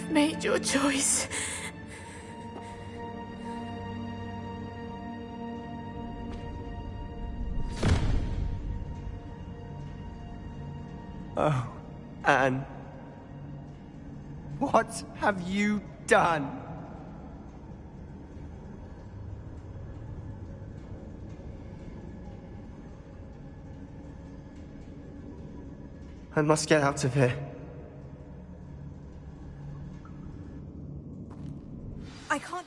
made your choice. Oh, Anne. What have you done? I must get out of here. I can't...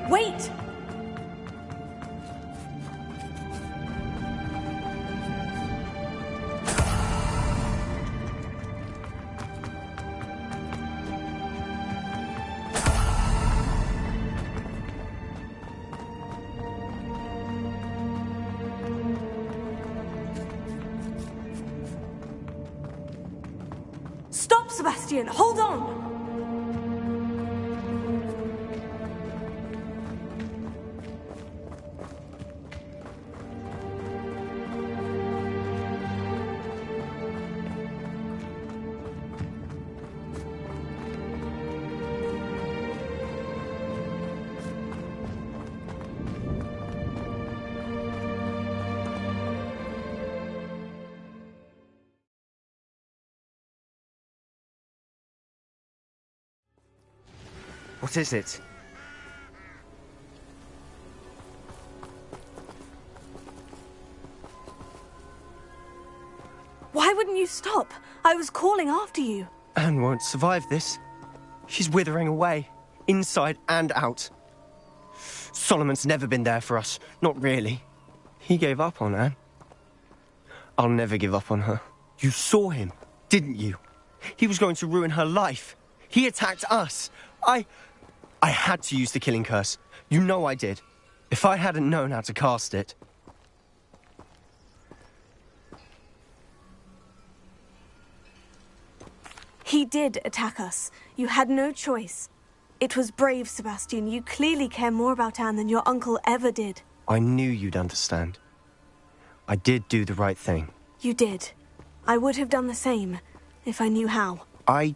Wait! Stop, Sebastian! Hold on! What is it? Why wouldn't you stop? I was calling after you. Anne won't survive this. She's withering away, inside and out. Solomon's never been there for us. Not really. He gave up on Anne. I'll never give up on her. You saw him, didn't you? He was going to ruin her life. He attacked us. I had to use the killing curse. You know I did. If I hadn't known how to cast it... He did attack us. You had no choice. It was brave, Sebastian. You clearly care more about Anne than your uncle ever did. I knew you'd understand. I did do the right thing. You did. I would have done the same, if I knew how. I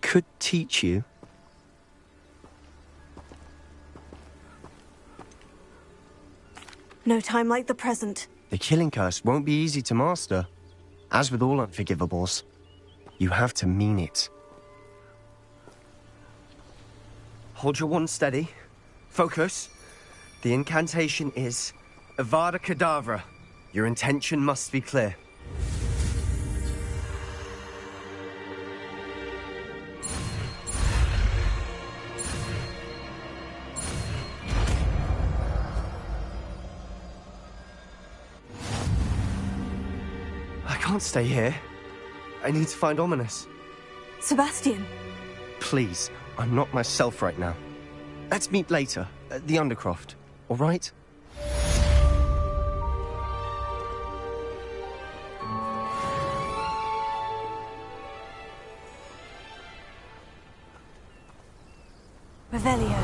could teach you. No time like the present. The killing curse won't be easy to master. As with all unforgivables, you have to mean it. Hold your wand steady. Focus. The incantation is Avada Kedavra. Your intention must be clear. I can't stay here. I need to find Ominous. Sebastian. Please, I'm not myself right now. Let's meet later, at the Undercroft, all right? Revelio.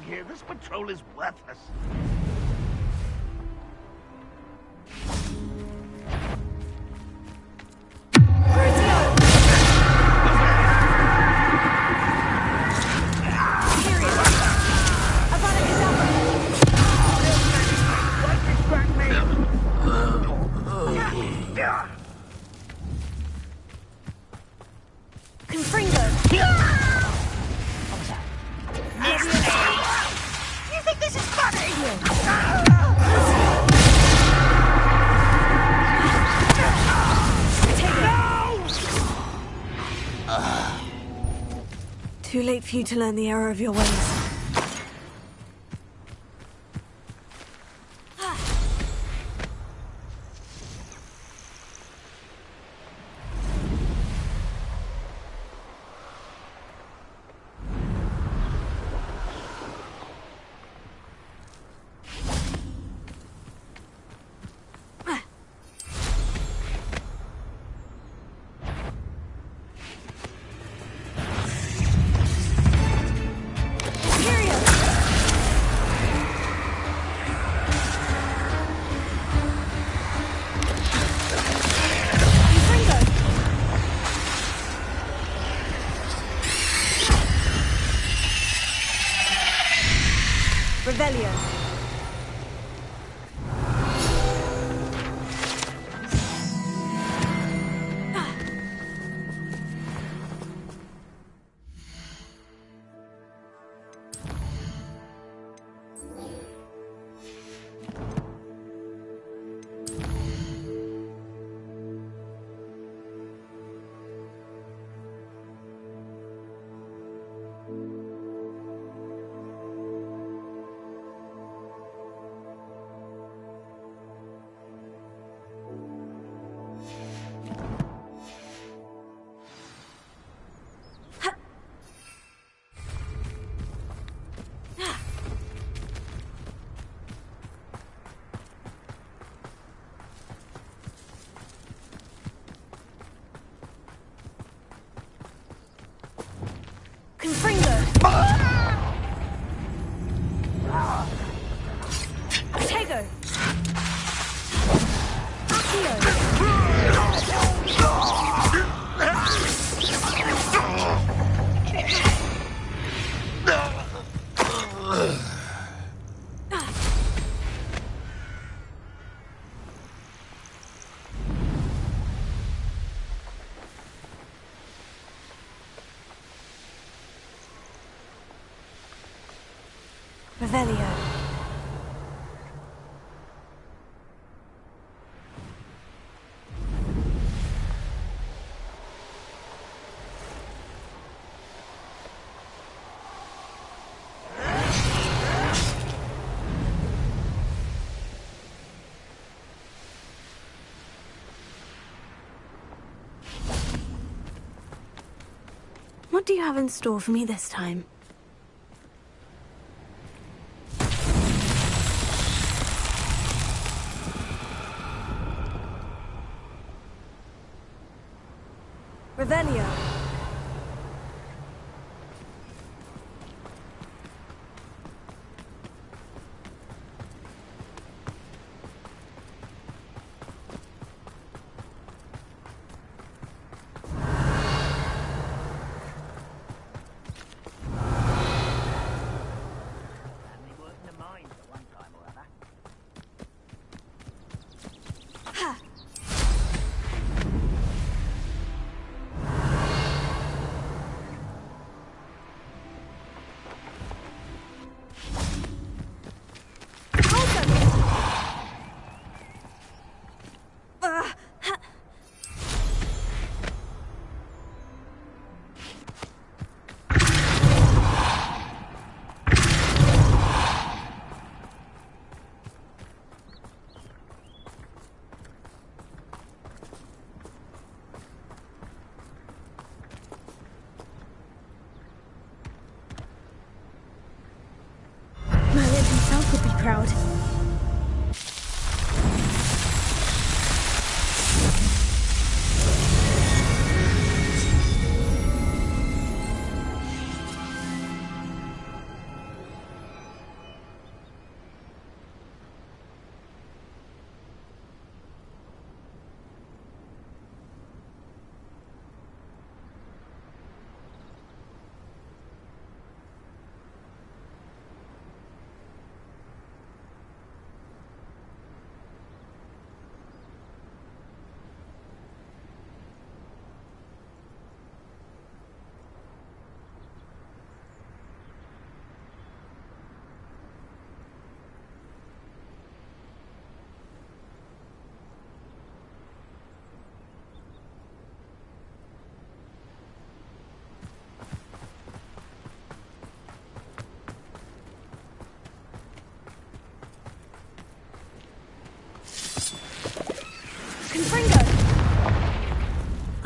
Here, this patrol is worthless. Confringo. You think this is funny? Too late for you to learn the error of your ways. Revelio. Revelio. What do you have in store for me this time? Revelio. Would be proud.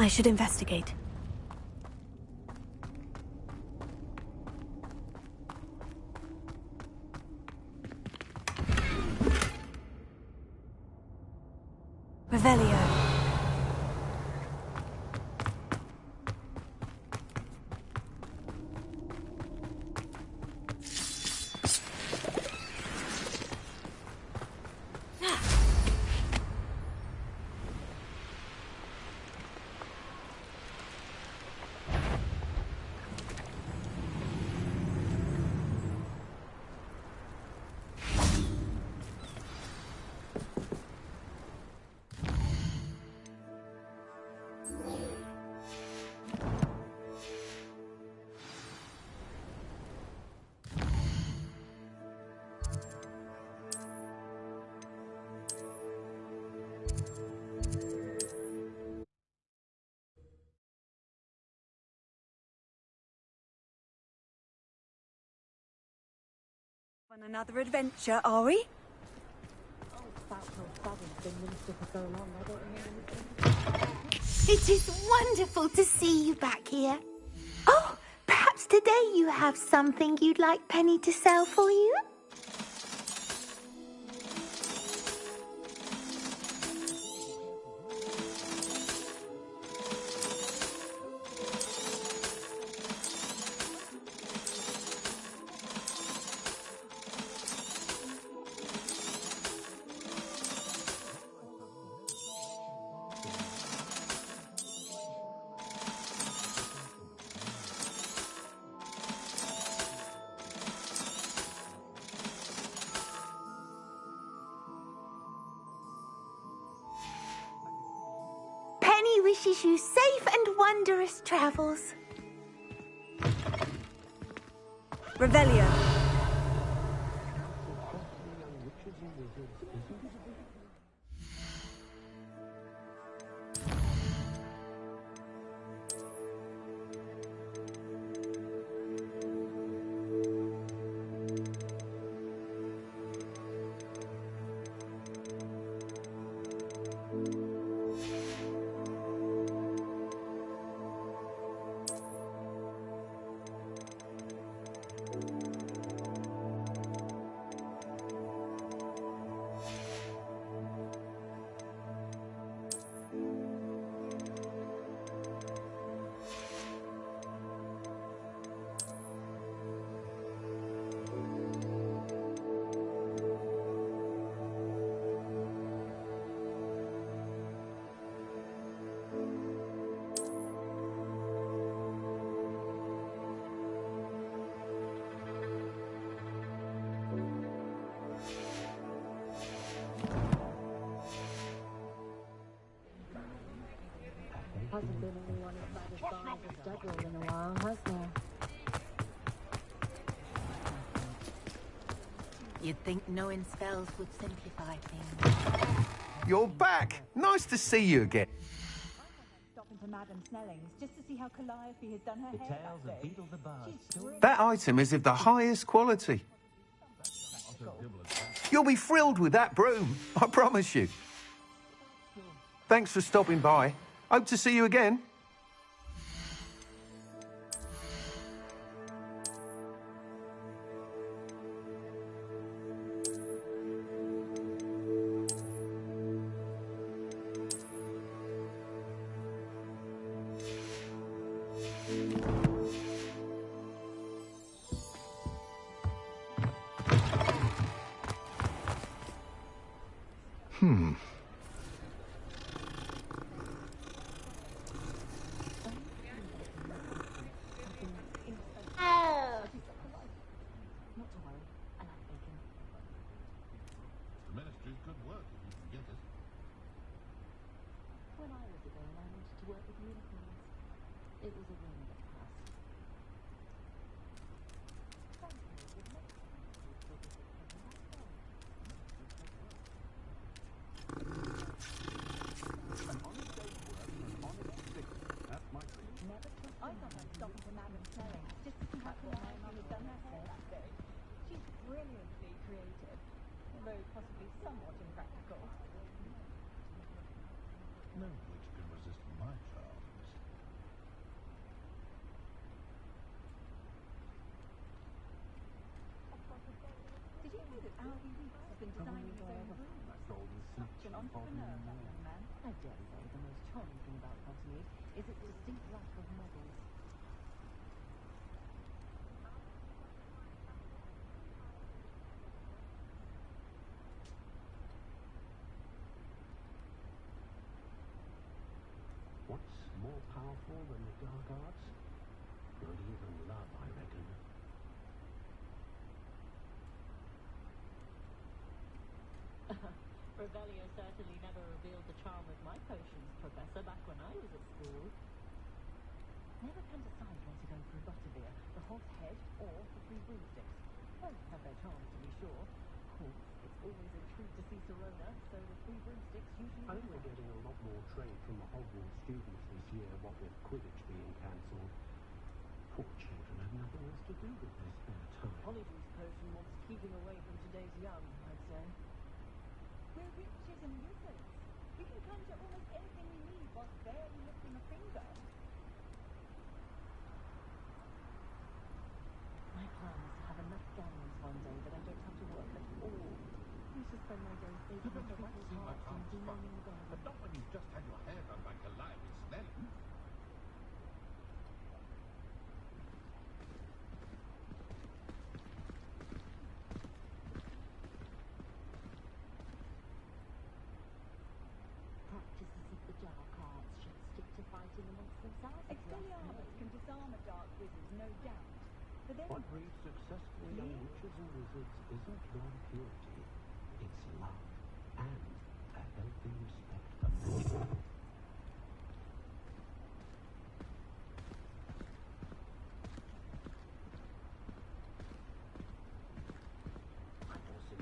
I should investigate. Revelio. On another adventure, are we? It is wonderful to see you back here. Oh, perhaps today you have something you'd like Penny to sell for you? Penny wishes you safe and wondrous travels. Revelio. Hasn't been anyone as bad as Barnes as Dugwall in a while, has there? You'd think knowing spells would simplify things. You're back! Nice to see you again. Stopping to Madame Snelling's just to see how Calliope has done her hair Tales that of day. Beetle the Bard. That item is of the highest quality. You'll be thrilled with that broom, I promise you. Thanks for stopping by. Hope to see you again. The ministry's good work if you can get it. When I was a girl, I wanted to work with unicorns. It was a whim that passed. I thought I'd stop into Madame Snelling's just to see how Calliope has done her hair that day. She's brilliantly creative, although possibly somewhat impractical. No witch can resist my charm. been designing his own rooms. Such an entrepreneur, that young man. I dare say the most charming thing about Hogsmeade is its distinct lack of models. What's more powerful than the dark arts? Not even love, I reckon. Revelio certainly never revealed the charm of my potions, Professor, back when I was at school. Never can decide where to go for a butterbeer, the hot head or the three broomsticks. Both have their charms, to be sure. Of course, it's always a treat to see Serona, so the three broomsticks usually I think win we're out. getting a lot more trade from the Hogwarts students this year, what with Quidditch being cancelled. Poor children have nothing else to do with their spare time. Honeydews potion wants keeping away from today's young, I'd say. We're witches and wizards. We can conjure almost anything we need whilst barely lifting a finger. My plan is to have enough gallons one day that I don't have to work at all. I shall spend my days baking You've into never people's seen my hearts and car's fun, demanding the garden. but not when you've just had your hair done by Goliath Snelling. Practices of the dark arts should stick to fighting amongst themselves. if you ask me. Expelliarmus can disarm a dark wizard, no doubt. But then, What breeds successful young witches and wizards isn't blind purity, it's love and a healthy respect for magic.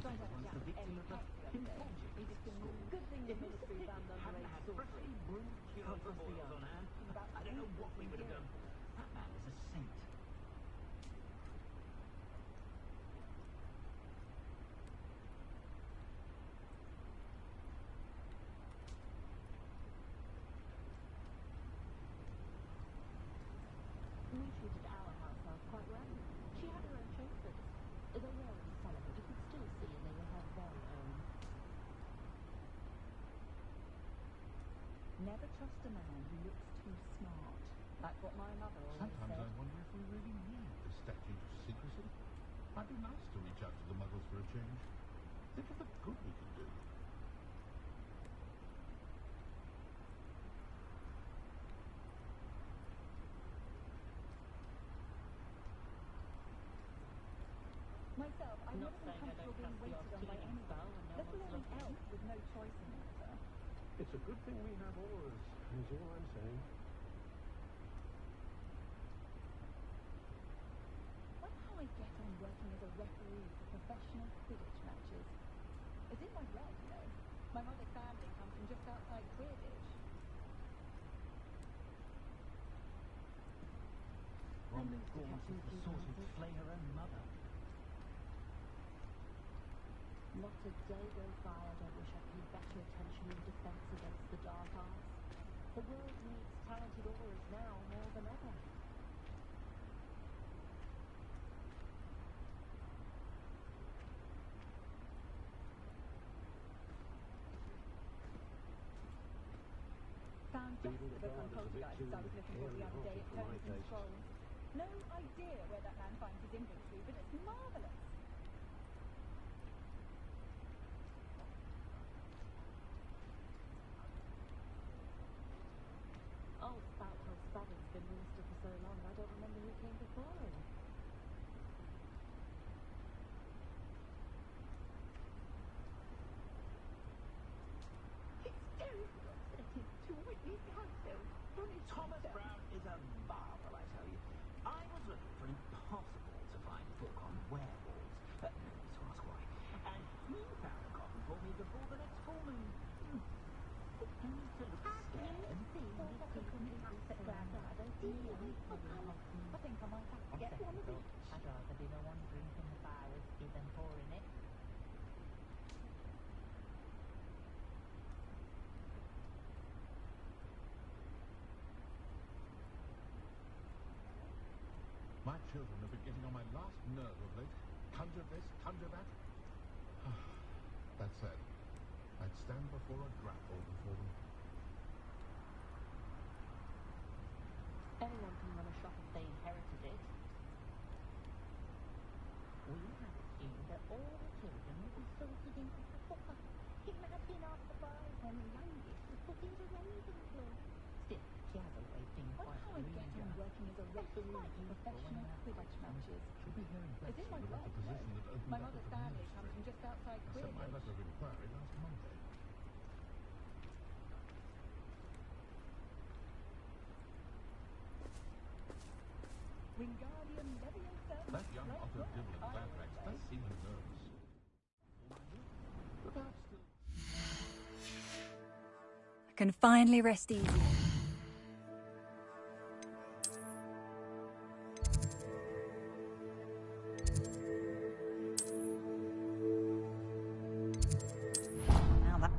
Tried out a Jack M. Peck the other day. He did some good things the ministry banned underage sorcery. God bless the young. I don't know what we would have done. That man is a saint. We treated our house elf quite well. She had her own chauffeurs. They were in cellar, but you could still see they were her very own. Never trust a man who looks too smart. Like what my mother always Sometimes said. I wonder if we really need the statute of secrecy. Might be nice to reach out to the Muggles for a change. Think of the good we can do. Myself, I've Not never been saying I comfortable don't being cast the waited on by off-killing spell anyone, when no let one's alone an looking. elf with no choice in the matter. It's a good thing we have auras, is all I'm saying. Wonder how I get on working as a referee for professional Quidditch matches. It's in my blood, you know. My mother's family comes from just outside Quidditch. One that gaunt is the sort who'd flay her own mother. Not a day goes by I don't wish I paid better attention in defense against the dark arts. The world needs talented auras now more than ever. Found just Reading the the book on Guard is a bit poltergeists I was too looking for the other day at hairy-hearted for my Tomes and taste. Scrolls. No idea where that man finds his inventory, but it's marvellous. Old Spouthouse Spavin's been minister for so long I don't remember who came before him. It's terrible upsetting to witness Council punish Thomas himself. Brown is a marvel, I tell you. I was looking for an impossible to find book on werewolves. No need to ask why. And he found a copy for me before the next full moon. No need to look scared. I think I might have to get one of these. I'd rather be the one drinking the bar whiskey than pouring it. My children have been getting on my last nerve of late. Conjure this, conjure that. That said, I'd stand before a grapple before them. Anyone can run a shop if they inherited it. We had assumed that all the children would be sorted into the hopper. It may have been after 5 when the youngest was put into Ravenclaw. Still, she has always been Why quite can't I get on working as a referee for professional Quidditch matches? She'll be here in It's in my Bletchley blood, about the you know. position that opened My up mother's at the family ministry. comes from just outside I sent my Quidditch. letter of inquiry last Monday. Wingardium Leviosa. That young Otto Dibble in Fairfax does seem nervous. But perhaps still... I can finally rest easy. Now that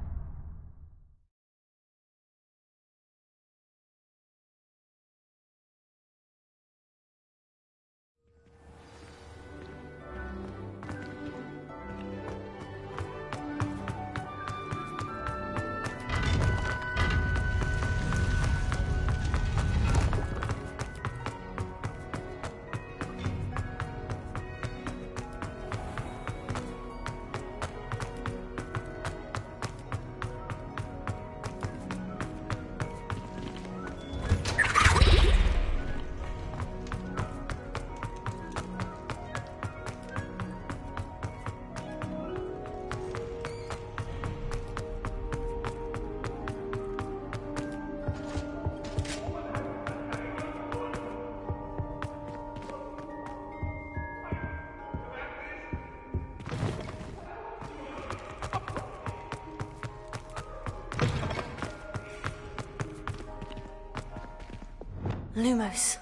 Lumos.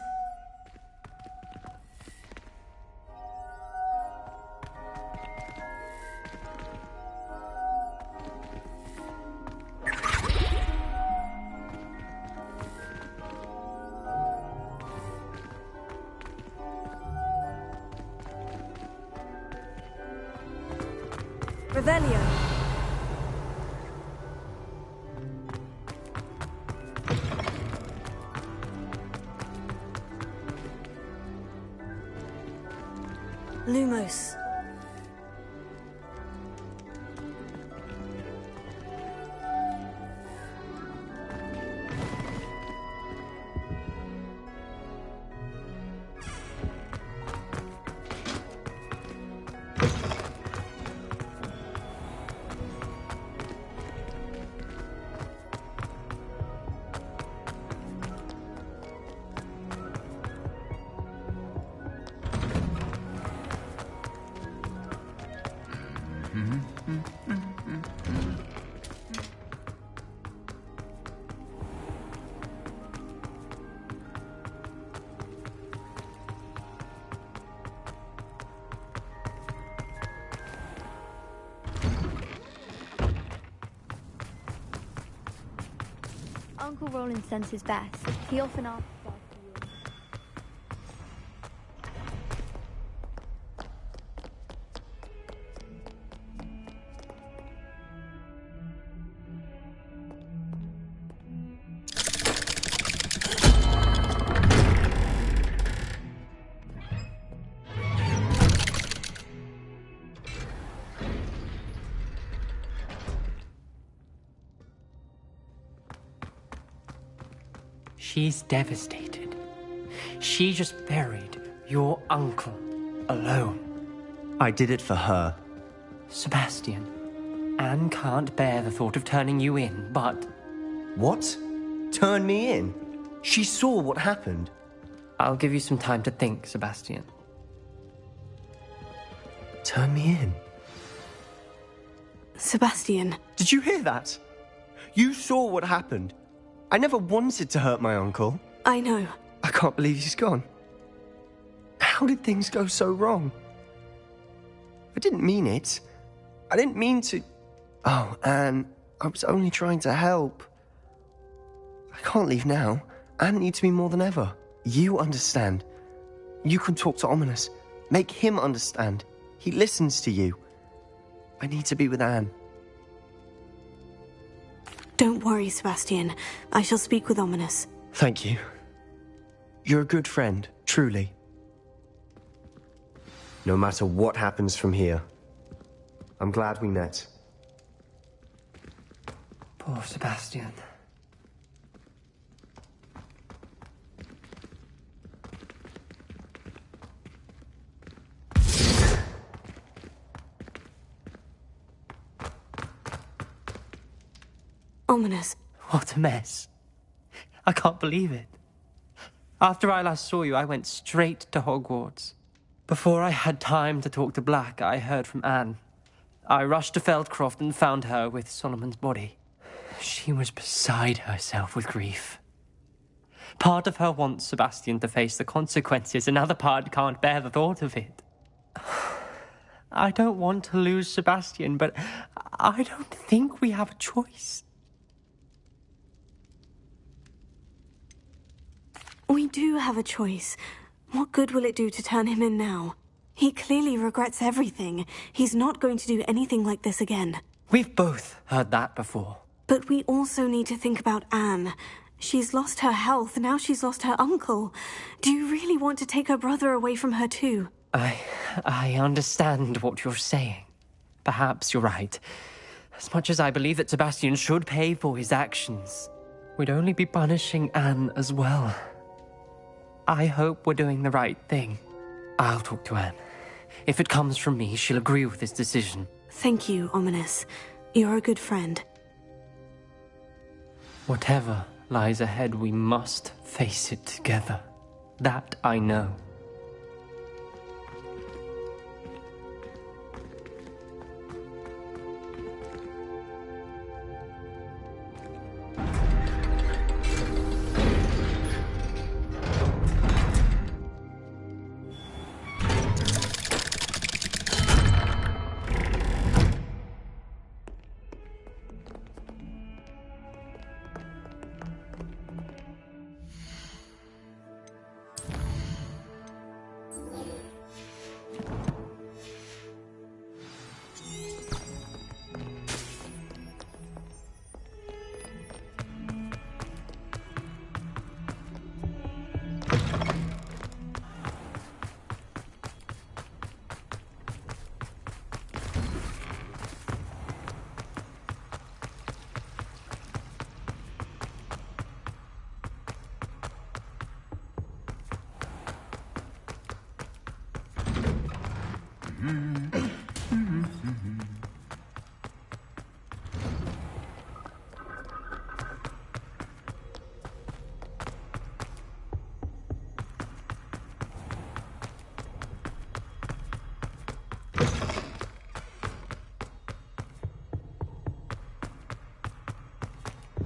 Revelio. Lumos. Uncle Roland sends his best. He often asks after you. She's devastated. She just buried your uncle alone. I did it for her. Sebastian, Anne can't bear the thought of turning you in, but... What? Turn me in? She saw what happened. I'll give you some time to think, Sebastian. Turn me in? Sebastian. Did you hear that? You saw what happened. I never wanted to hurt my uncle. I know. I can't believe he's gone. How did things go so wrong? I didn't mean it. I didn't mean to... Oh, Anne, I was only trying to help. I can't leave now. Anne needs me more than ever. You understand. You can talk to Ominous. Make him understand. He listens to you. I need to be with Anne. Don't worry, Sebastian. I shall speak with Ominous. Thank you. You're a good friend, truly. No matter what happens from here, I'm glad we met. Poor Sebastian. Ominous. What a mess. I can't believe it. After I last saw you, I went straight to Hogwarts. Before I had time to talk to Black, I heard from Anne. I rushed to Feldcroft and found her with Solomon's body. She was beside herself with grief. Part of her wants Sebastian to face the consequences, another part can't bear the thought of it. I don't want to lose Sebastian, but I don't think we have a choice. We do have a choice. What good will it do to turn him in now? He clearly regrets everything. He's not going to do anything like this again. We've both heard that before. But we also need to think about Anne. She's lost her health, now she's lost her uncle. Do you really want to take her brother away from her too? I understand what you're saying. Perhaps you're right. As much as I believe that Sebastian should pay for his actions, we'd only be punishing Anne as well. I hope we're doing the right thing. I'll talk to Anne. If it comes from me, she'll agree with this decision. Thank you, Ominous. You're a good friend. Whatever lies ahead, we must face it together. That I know.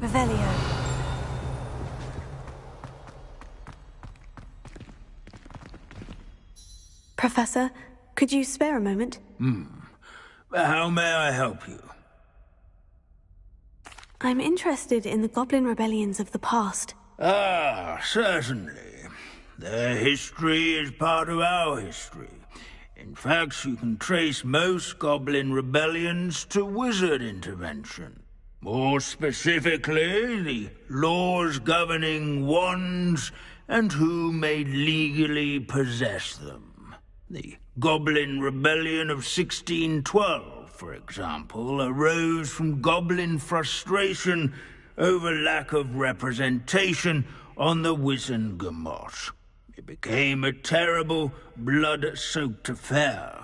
Revelio. Professor, could you spare a moment? How may I help you? I'm interested in the Goblin rebellions of the past. Ah, certainly. Their history is part of our history. In fact, you can trace most Goblin rebellions to wizard intervention. More specifically, the laws governing wands and who may legally possess them. The Goblin Rebellion of 1612, for example, arose from Goblin frustration over lack of representation on the Wizengamot. It became a terrible, blood-soaked affair.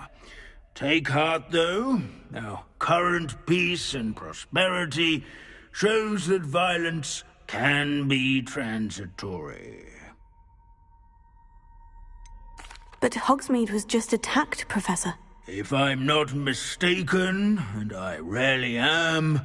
Take heart, though. Our current peace and prosperity shows that violence can be transitory. But Hogsmeade was just attacked, Professor. If I'm not mistaken, and I rarely am,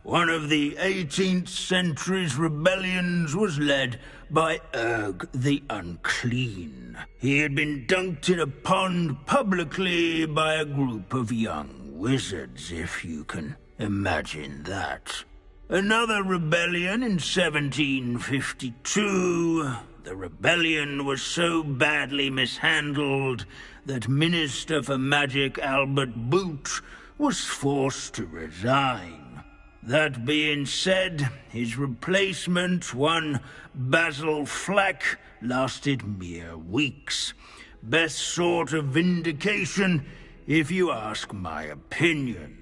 one of the 18th century's rebellions was led by Urg the Unclean. He had been dunked in a pond publicly by a group of young wizards, if you can imagine that. Another rebellion in 1752. The rebellion was so badly mishandled that Minister for Magic Albert Boot was forced to resign. That being said, his replacement, one Basil Flack, lasted mere weeks. Best sort of vindication, if you ask my opinion.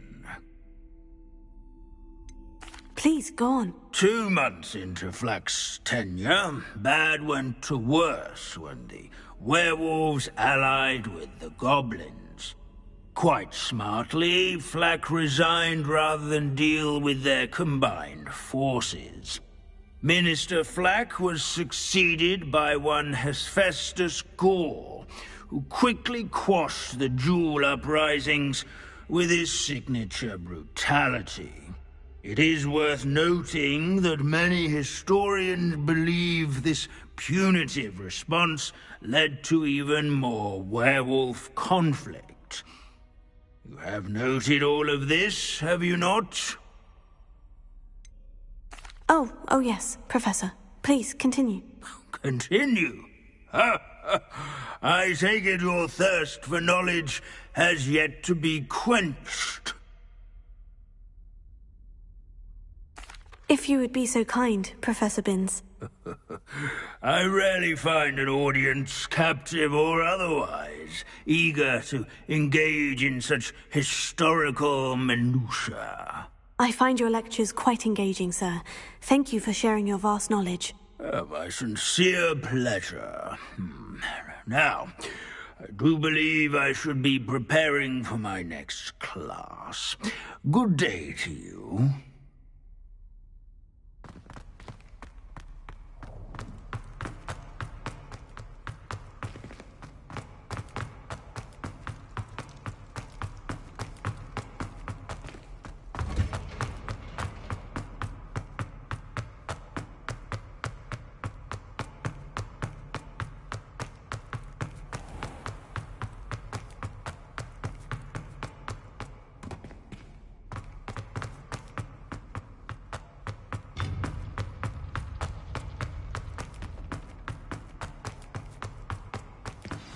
Please, go on. 2 months into Flack's tenure, bad went to worse when the werewolves allied with the goblins. Quite smartly, Flack resigned rather than deal with their combined forces. Minister Flack was succeeded by one Hephaestus Gore, who quickly quashed the Jewel uprisings with his signature brutality. It is worth noting that many historians believe this punitive response led to even more werewolf conflict. You have noted all of this, have you not? Oh yes, Professor. Please, continue. Continue? I take it your thirst for knowledge has yet to be quenched. If you would be so kind, Professor Binns. I rarely find an audience, captive or otherwise, eager to engage in such historical minutiae. I find your lectures quite engaging, sir. Thank you for sharing your vast knowledge. My sincere pleasure. Now, I do believe I should be preparing for my next class. Good day to you.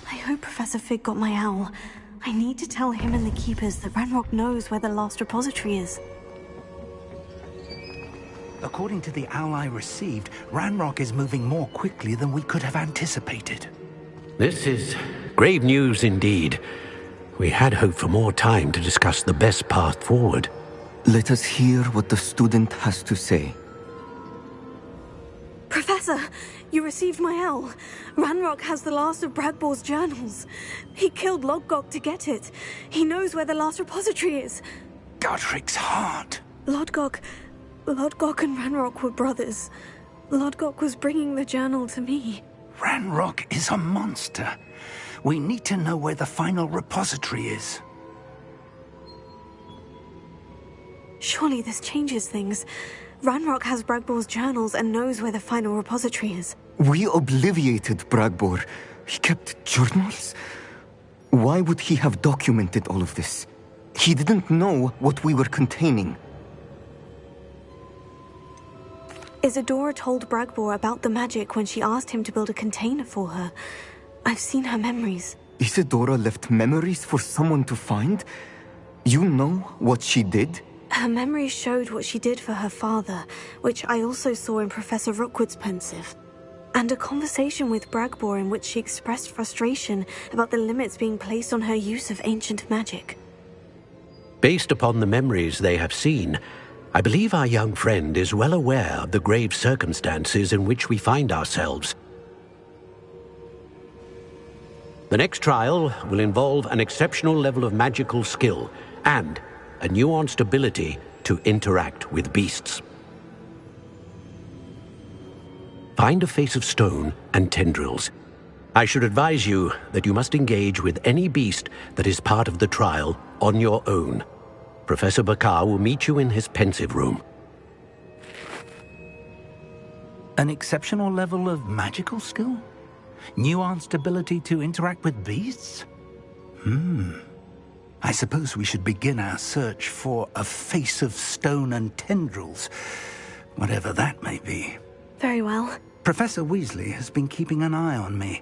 I hope Professor Fig got my owl. I need to tell him and the Keepers that Ranrock knows where the last repository is. According to the owl I received, Ranrock is moving more quickly than we could have anticipated. This is grave news indeed. We had hoped for more time to discuss the best path forward. Let us hear what the student has to say. Professor, you received my owl. Ranrock has the last of Bradbor's journals. He killed Lodgok to get it. He knows where the last repository is. Godric's heart. Lodgok and Ranrock were brothers. Lodgok was bringing the journal to me. Ranrock is a monster. We need to know where the final repository is. Surely this changes things. Ranrock has Bradbor's journals and knows where the final repository is. We obliviated Bradbor. He kept journals? Why would he have documented all of this? He didn't know what we were containing. Isadora told Bradbor about the magic when she asked him to build a container for her. I've seen her memories. Isadora left memories for someone to find? You know what she did? Her memories showed what she did for her father, which I also saw in Professor Rookwood's pensive. And a conversation with Bradbor in which she expressed frustration about the limits being placed on her use of ancient magic. Based upon the memories they have seen, I believe our young friend is well aware of the grave circumstances in which we find ourselves. The next trial will involve an exceptional level of magical skill and a nuanced ability to interact with beasts. Find a face of stone and tendrils. I should advise you that you must engage with any beast that is part of the trial on your own. Professor Bakar will meet you in his pensive room. An exceptional level of magical skill? Nuanced ability to interact with beasts? I suppose we should begin our search for a face of stone and tendrils, whatever that may be. Very well. Professor Weasley has been keeping an eye on me.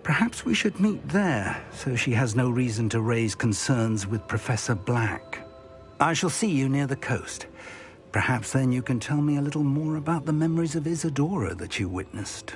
Perhaps we should meet there, so she has no reason to raise concerns with Professor Black. I shall see you near the coast. Perhaps then you can tell me a little more about the memories of Isadora that you witnessed.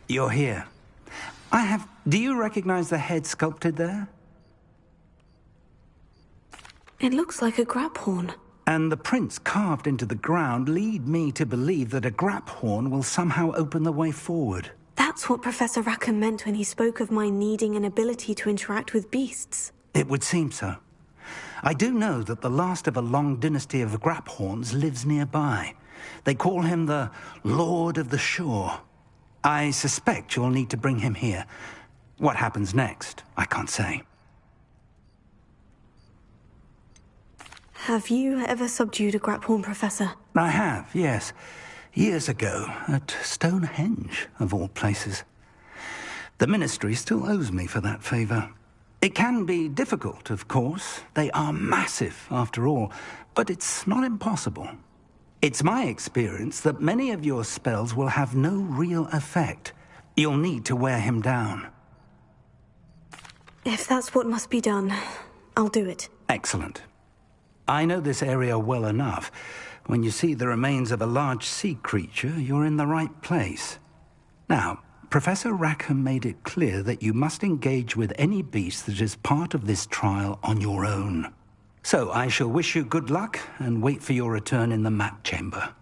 You're here. Do you recognize the head sculpted there? It looks like a grab horn. And the prints carved into the ground lead me to believe that a grap horn will somehow open the way forward. That's what Professor Rackham meant when he spoke of my needing an ability to interact with beasts. It would seem so. I do know that the last of a long dynasty of grap horns lives nearby. They call him the Lord of the Shore. I suspect you'll need to bring him here. What happens next, I can't say. Have you ever subdued a grap horn, Professor? I have, yes. Years ago, at Stonehenge, of all places. The Ministry still owes me for that favor. It can be difficult, of course. They are massive, after all, but it's not impossible. It's my experience that many of your spells will have no real effect. You'll need to wear him down. If that's what must be done, I'll do it. Excellent. I know this area well enough. When you see the remains of a large sea creature, you're in the right place. Now, Professor Rackham made it clear that you must engage with any beast that is part of this trial on your own. So I shall wish you good luck and wait for your return in the map chamber.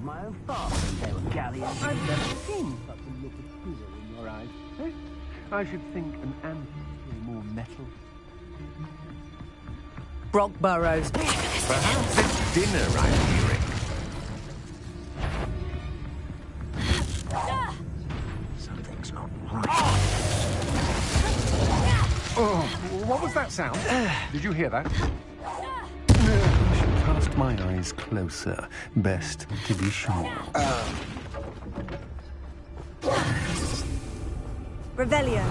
My own father if they were galleons. I've never seen such a look of fear in your eyes. Eh? I should think an ant is more metal. Brock Burrows. Perhaps it's dinner I'm hearing. Something's not right. Oh, what was that sound? Did you hear that? Cast my eyes closer. Best to be sure. Revelio.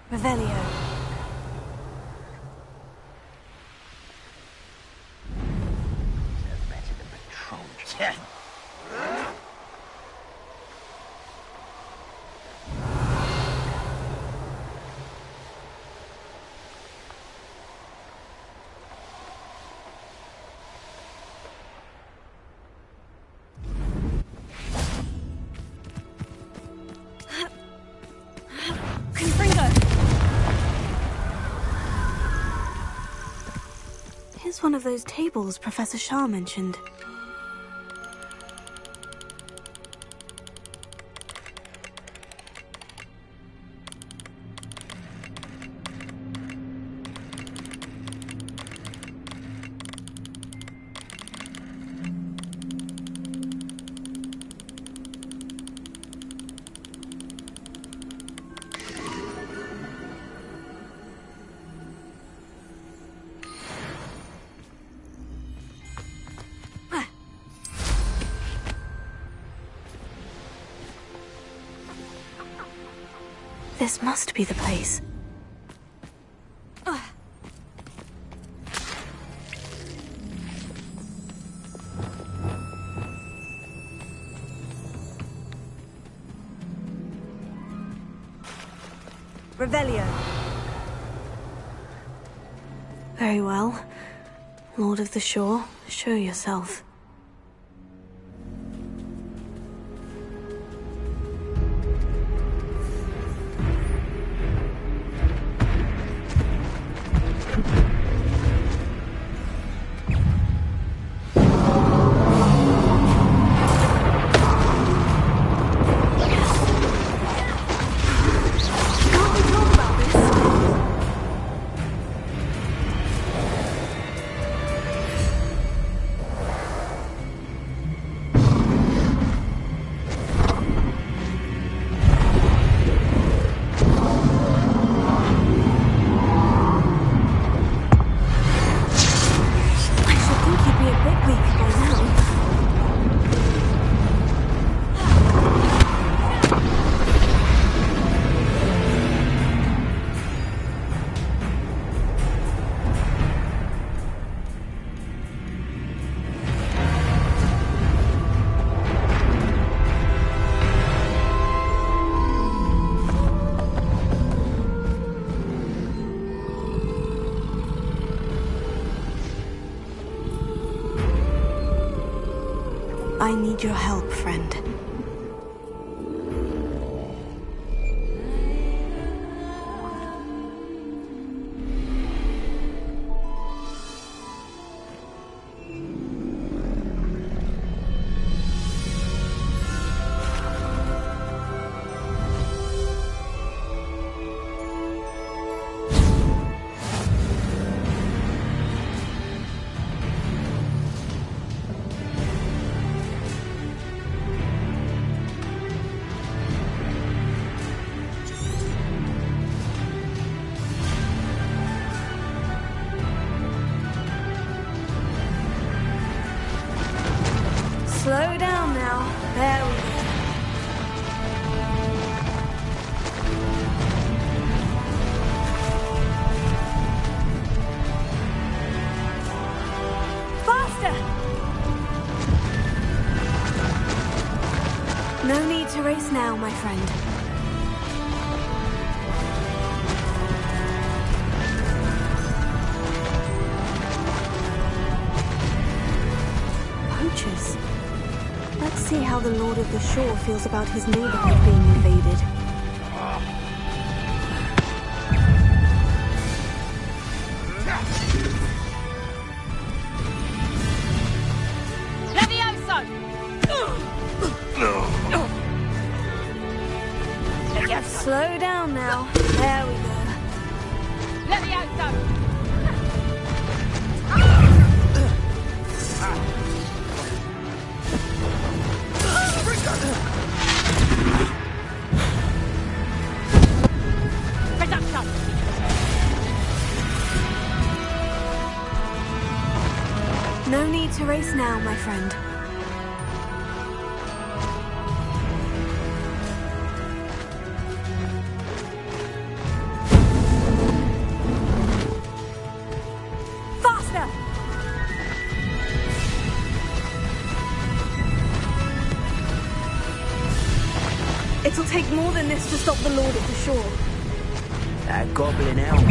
Revelio. Better than patrol. is one of those tables Professor Shah mentioned. This must be the place. Revelio. Very well. Lord of the Shore, show yourself. I need your help, friend. Slow down now. There we go. Faster! No need to race now, my friend. Poachers. Let's see how the Lord of the Shore feels about his neighborhood being invaded. Slow down now. There we go. No need to race now, my friend. Faster! It'll take more than this to stop the Lord of the Shore. That goblin elm.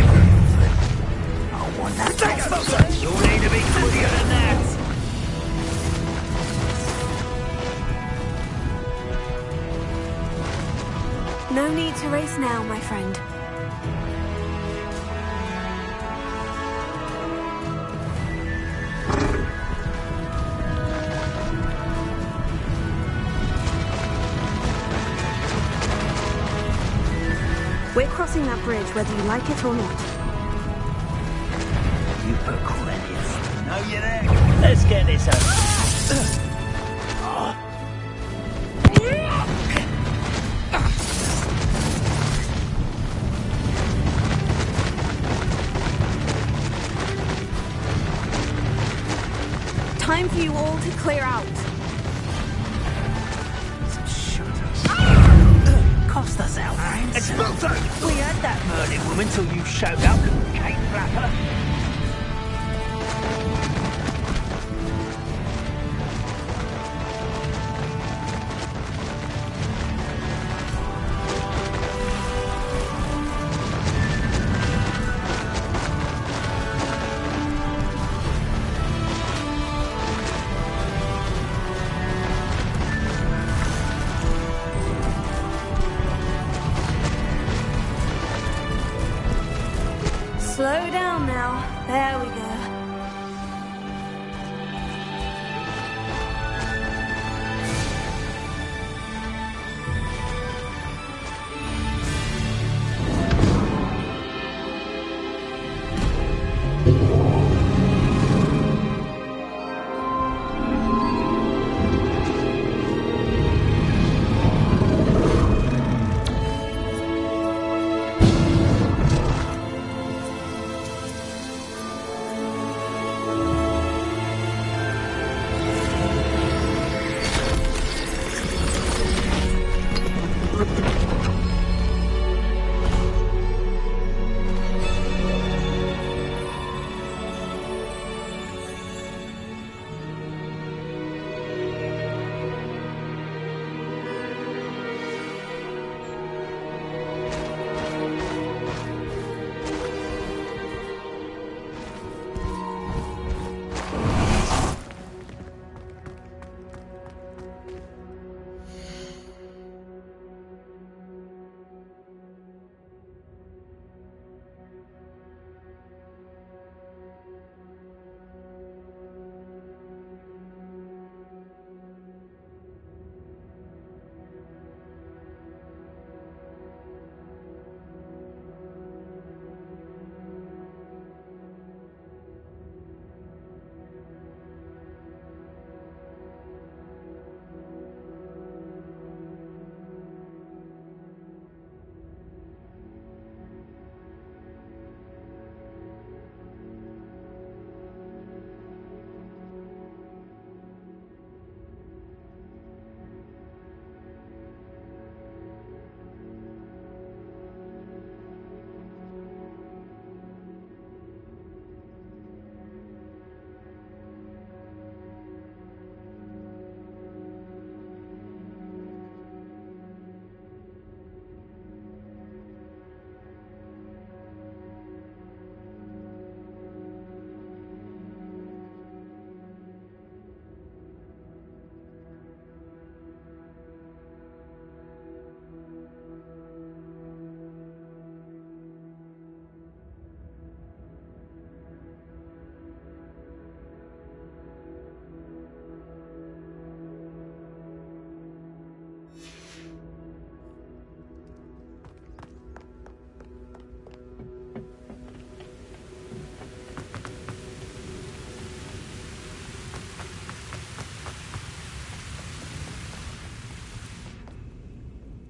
I want that. You'll need to be quicker than that. No need to race now, my friend. We're crossing that bridge whether you like it or not. You Aquarius. Know you there? Let's get this over. Time for you all to clear out. Shut us. Cost us our hands. We had that Merlin woman till you showed up, Kate Flapper. Slow down now. There we go.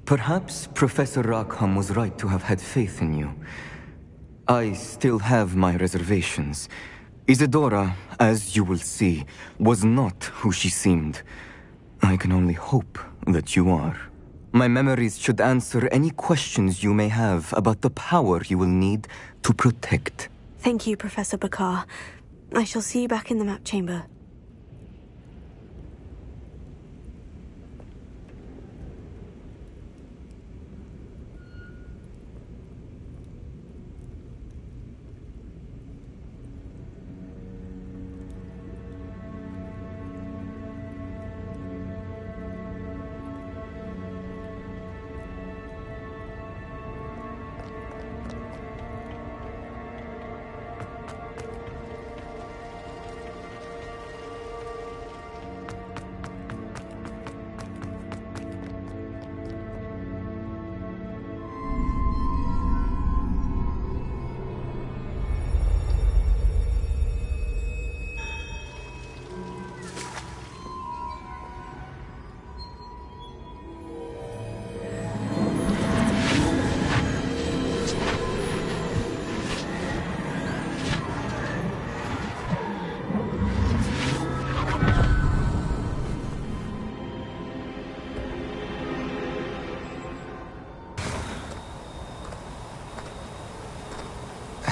Perhaps Professor Rackham was right to have had faith in you. I still have my reservations. Isadora, as you will see, was not who she seemed. I can only hope that you are. My memories should answer any questions you may have about the power you will need to protect. Thank you, Professor Bakar. I shall see you back in the map chamber.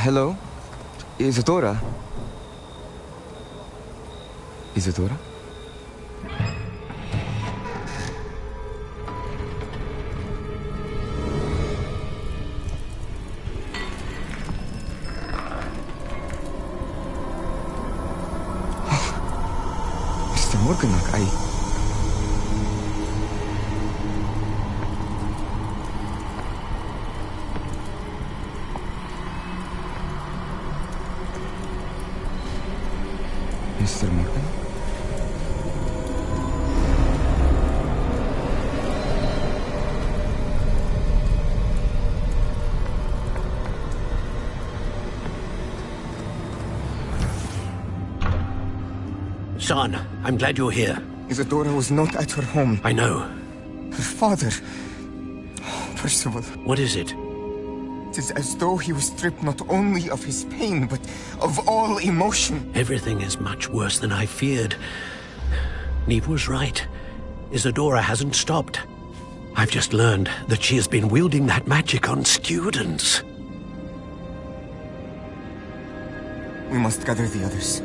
Hello? Isadora? Isadora? Mr. Morganach, Mr. Morgan? Son, I'm glad you're here. Isadora was not at her home. I know. Her father... Percival. What is it? It is as though he was stripped not only of his pain, but of all emotion. Everything is much worse than I feared. Neve was right. Isadora hasn't stopped. I've just learned that she has been wielding that magic on students. We must gather the others.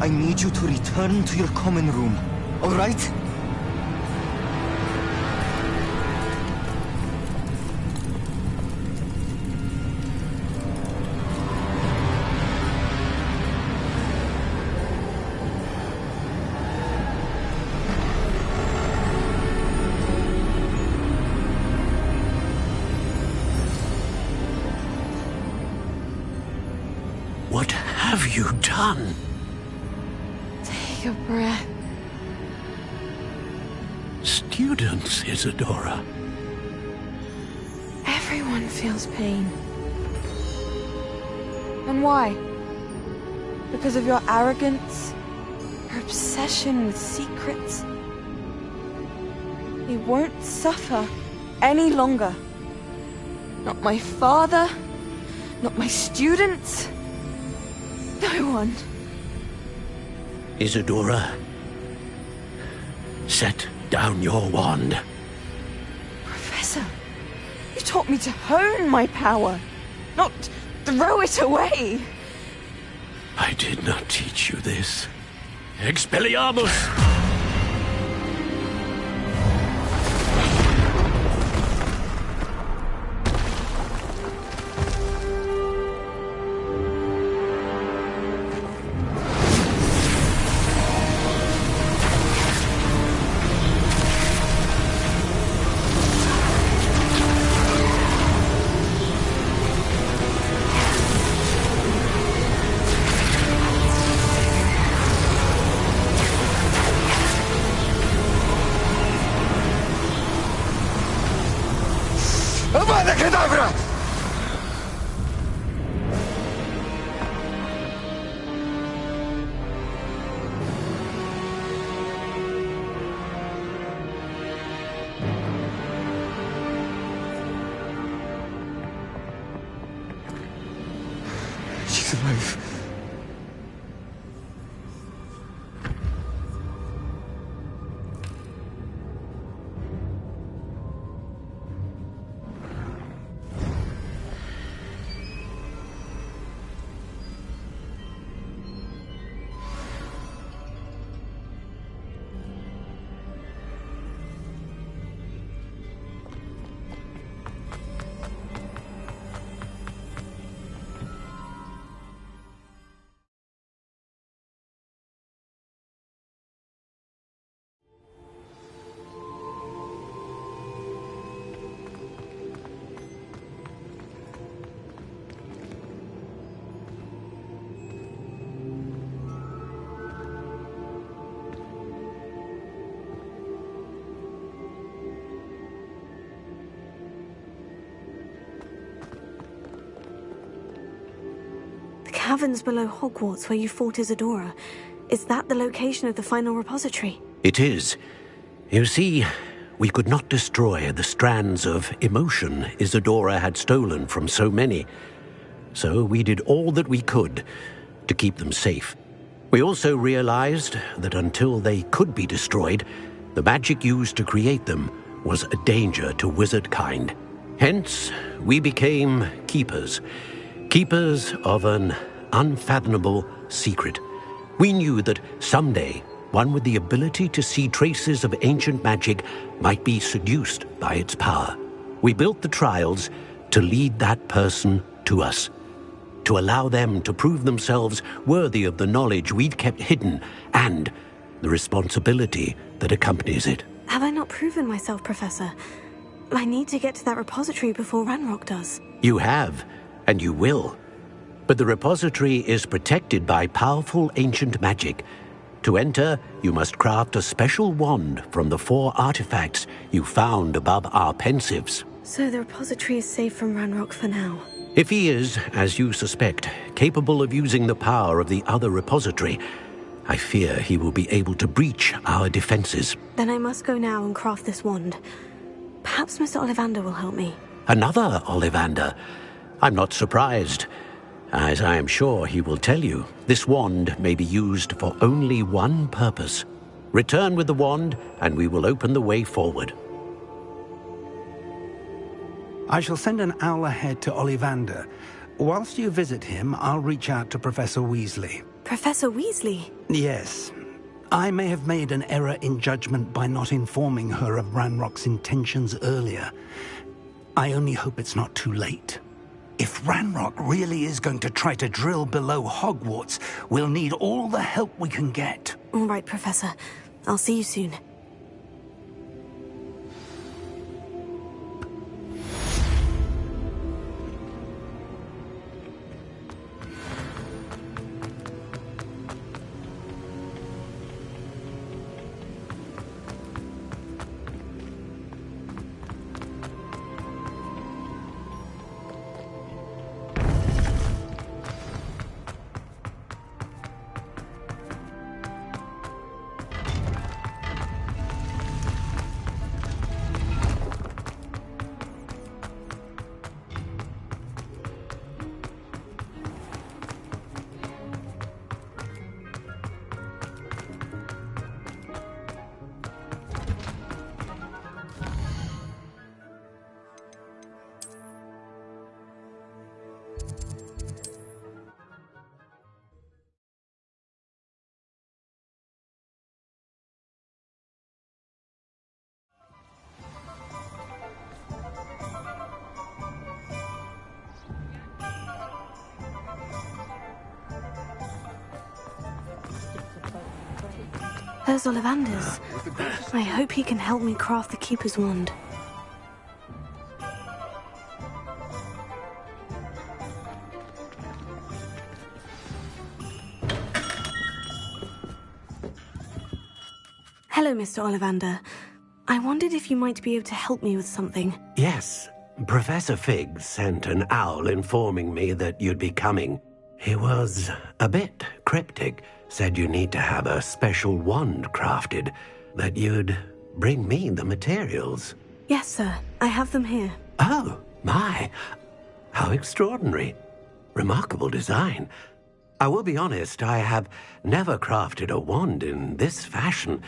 I need you to return to your common room, all right? What have you done? Take a breath. Students, Isadora. Everyone feels pain. And why? Because of your arrogance? Your obsession with secrets? He won't suffer any longer. Not my father, not my students, no one. Isadora, set down your wand. Professor, you taught me to hone my power, not throw it away. I did not teach you this. Expelliarmus! Avada Kedavra! She's alive. Caverns below Hogwarts where you fought Isadora. Is that the location of the final repository? It is. You see, we could not destroy the strands of emotion Isadora had stolen from so many. So we did all that we could to keep them safe. We also realized that until they could be destroyed, the magic used to create them was a danger to wizard kind. Hence, we became keepers. Keepers of an unfathomable secret. We knew that someday, one with the ability to see traces of ancient magic might be seduced by its power. We built the trials to lead that person to us, to allow them to prove themselves worthy of the knowledge we'd kept hidden and the responsibility that accompanies it. Have I not proven myself, Professor? I need to get to that repository before Ranrock does. You have, and you will. But the repository is protected by powerful ancient magic. To enter, you must craft a special wand from the 4 artifacts you found above our pensives. So the repository is safe from Ranrock for now. If he is, as you suspect, capable of using the power of the other repository, I fear he will be able to breach our defenses. Then I must go now and craft this wand. Perhaps Mr. Ollivander will help me. Another Ollivander? I'm not surprised. As I am sure he will tell you, this wand may be used for only one purpose. Return with the wand, and we will open the way forward. I shall send an owl ahead to Ollivander. Whilst you visit him, I'll reach out to Professor Weasley. Professor Weasley? Yes. I may have made an error in judgment by not informing her of Ranrock's intentions earlier. I only hope it's not too late. If Ranrock really is going to try to drill below Hogwarts, we'll need all the help we can get. All right, Professor. I'll see you soon. There's Ollivander's. I hope he can help me craft the Keeper's Wand. Hello, Mr. Ollivander. I wondered if you might be able to help me with something. Yes, Professor Fig sent an owl informing me that you'd be coming. He was a bit cryptic, said you need to have a special wand crafted, that you'd bring me the materials. Yes, sir. I have them here. Oh, my. How extraordinary. Remarkable design. I will be honest, I have never crafted a wand in this fashion.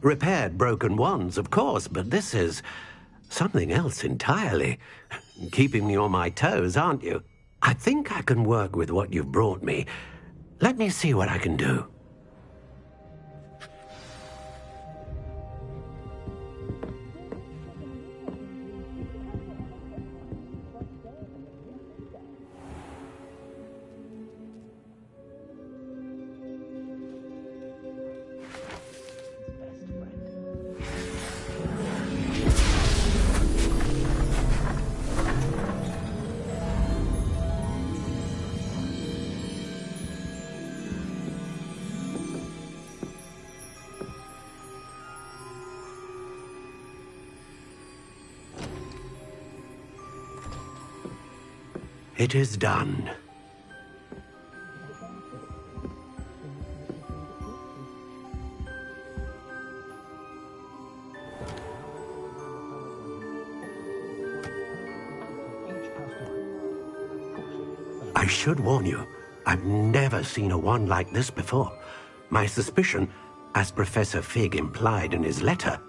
Repaired broken wands, of course, but this is something else entirely. Keeping me on my toes, aren't you? I think I can work with what you've brought me. Let me see what I can do. It is done. I should warn you, I've never seen a wand like this before. My suspicion, as Professor Fig implied in his letter,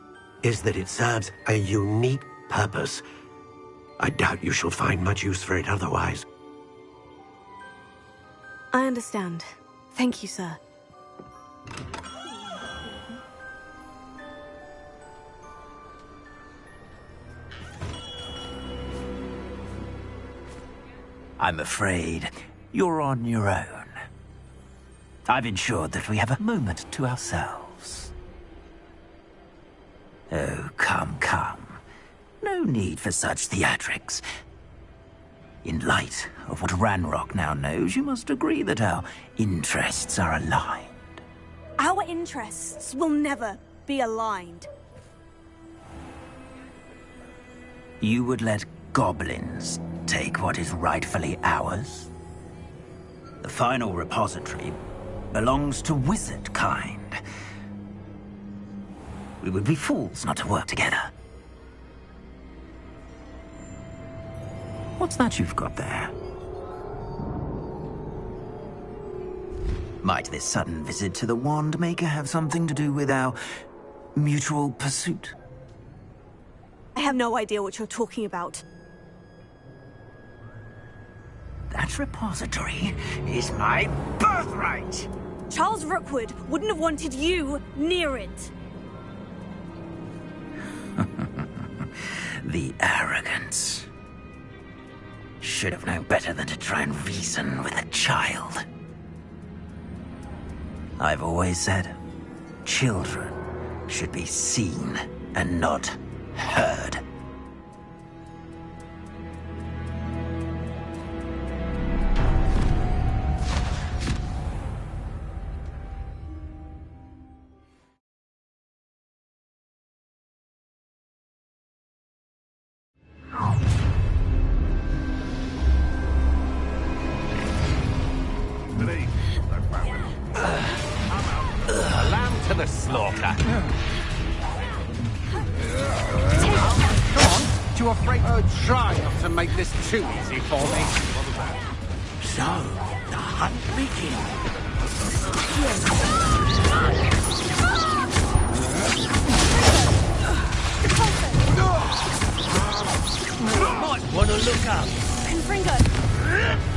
is that it serves a unique purpose. I doubt you shall find much use for it otherwise. I understand. Thank you, sir. I'm afraid you're on your own. I've ensured that we have a moment to ourselves. Oh, come, come. No need for such theatrics. In light of what Ranrock now knows, you must agree that our interests are aligned. Our interests will never be aligned. You would let goblins take what is rightfully ours? The final repository belongs to wizard kind. We would be fools not to work together. What's that you've got there? Might this sudden visit to the Wand Maker have something to do with our mutual pursuit? I have no idea what you're talking about. That repository is my birthright! Charles Rookwood wouldn't have wanted you near it. The arrogance. Should have known better than to try and reason with a child. I've always said, children should be seen and not heard. A lamb to the slaughter. Come on, you afraid? Try not to make this too easy for me. So, the hunt begins. Might want to look up. Confringo.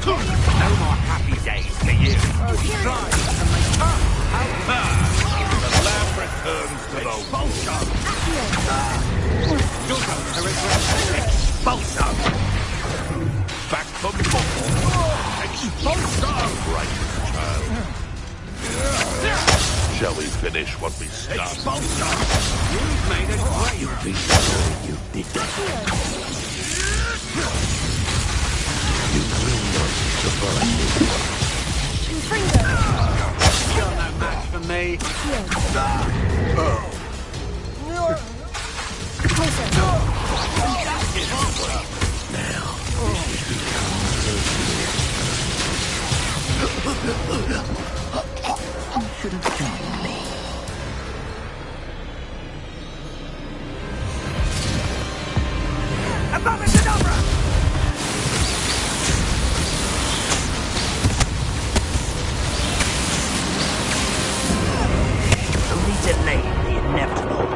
No more happy days for you. Try to make The lamb returns to the Expulsion! Expulsion! Back to normal. Expulsion! Right, child. Shall we finish what we started? Expulsion! You've made a great... You'll be sorry you did that. You will not survive this one. Confringo. You're no match for me. Now, You should have joined me. Abominable! Only delay the inevitable.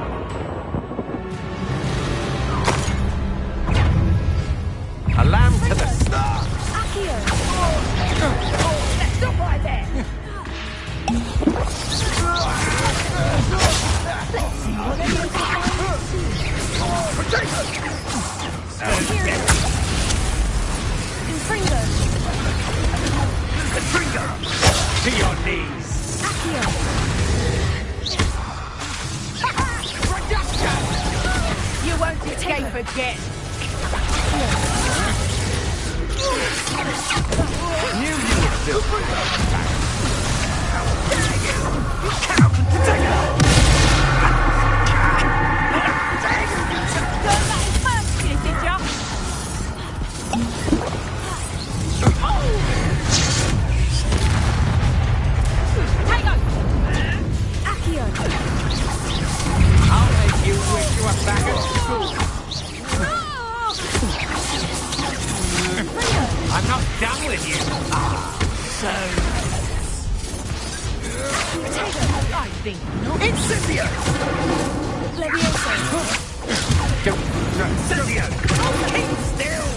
A lamb to the star. Accio. Stop right there! Let's see what they can Confringo. Confringo! To your knees! Accio. You won't escape again! Knew you would still bring us back. How dare you! You coward! Don't let him first you, did ya? Hang on! Accio. I'll make you wish you were back at school. I'm not done with you. I think not. Incendio! Levioso. Incendio! Keep still!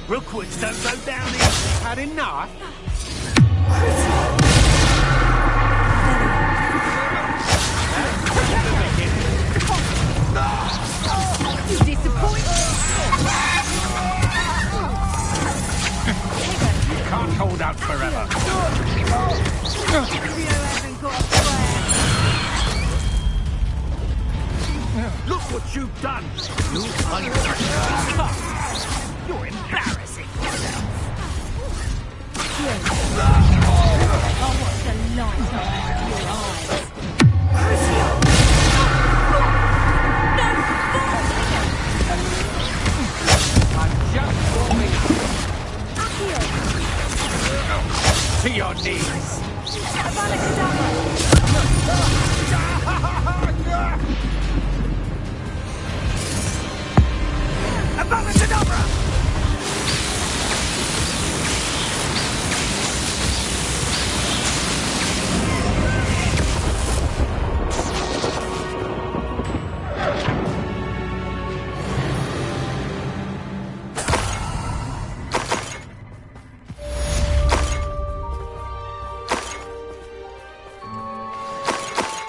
Rookwoods don't go down easy. Had enough? You disappoint me. Can't hold out forever. Look what you've done! You You're embarrassing yourself! I watch the light out of your eyes. I'm just warming up. To your knees! Abracadabra!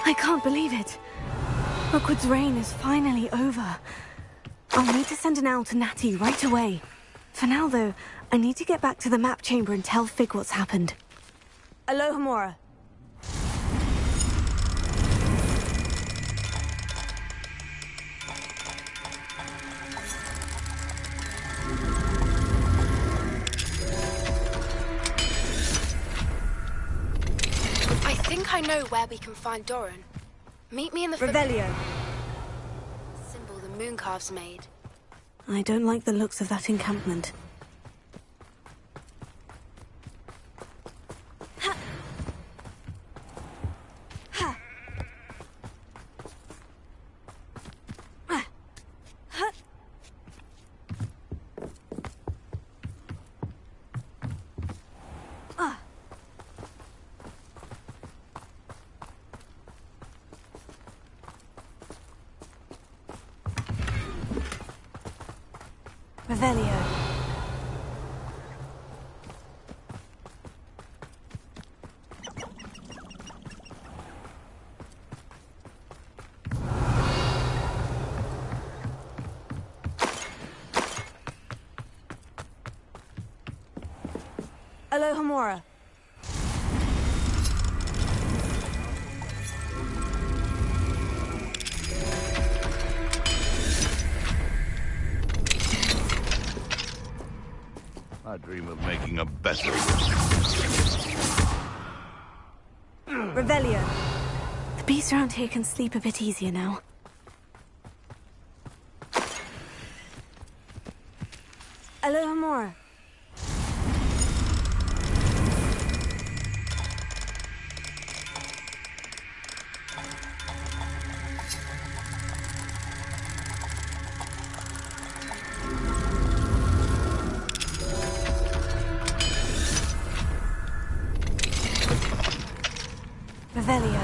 I can't believe it. Rookwood's reign is finally over. I'll need to send an owl to Natty right away. For now, though, I need to get back to the map chamber and tell Fig what's happened. Alohomora. I think I know where we can find Doran. Meet me in the Revelio. symbol the Mooncalf's made. I don't like the looks of that encampment. Revelio. Alohomora. I dream of making a better Revelio. The beasts around here can sleep a bit easier now. Alohomora. Revelio.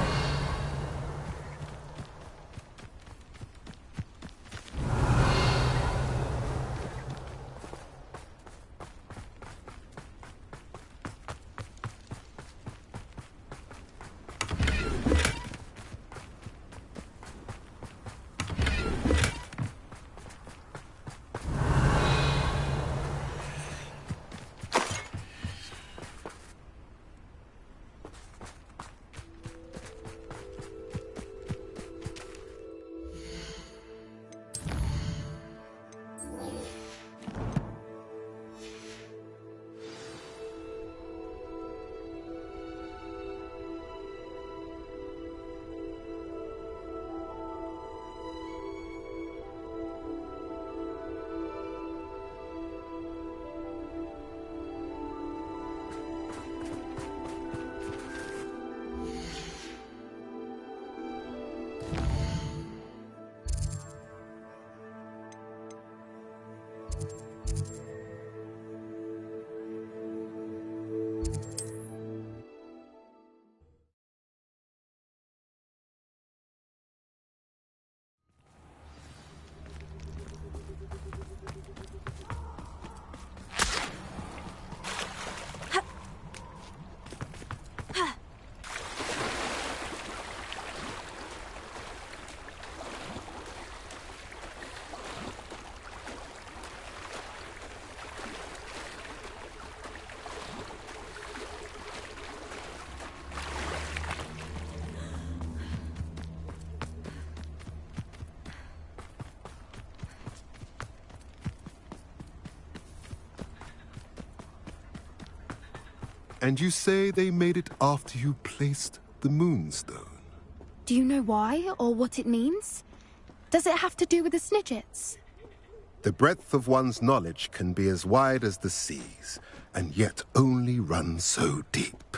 And you say they made it after you placed the Moonstone? Do you know why, or what it means? Does it have to do with the Snidgets? The breadth of one's knowledge can be as wide as the seas, and yet only run so deep.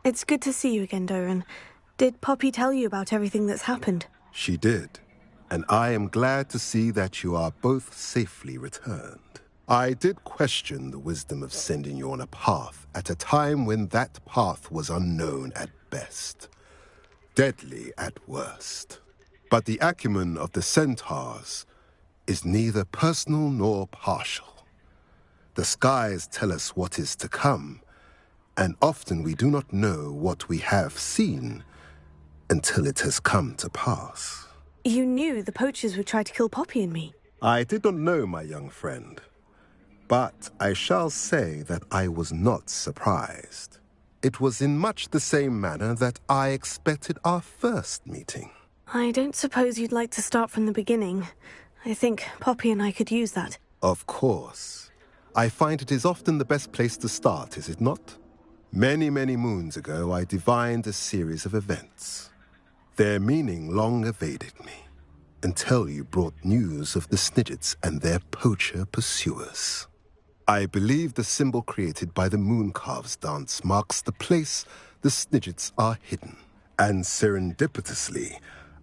It's good to see you again, Doran. Did Poppy tell you about everything that's happened? She did, and I am glad to see that you are both safely returned. I did question the wisdom of sending you on a path at a time when that path was unknown at best, deadly at worst. But the acumen of the centaurs is neither personal nor partial. The skies tell us what is to come, and often we do not know what we have seen until it has come to pass. You knew the poachers would try to kill Poppy and me. I did not know, my young friend, but I shall say that I was not surprised. It was in much the same manner that I expected our first meeting. I don't suppose you'd like to start from the beginning. I think Poppy and I could use that. Of course. I find it is often the best place to start, is it not? Many, many moons ago, I divined a series of events. Their meaning long evaded me, until you brought news of the Snidgets and their poacher pursuers. I believe the symbol created by the Mooncalves dance marks the place the Snidgets are hidden. And serendipitously,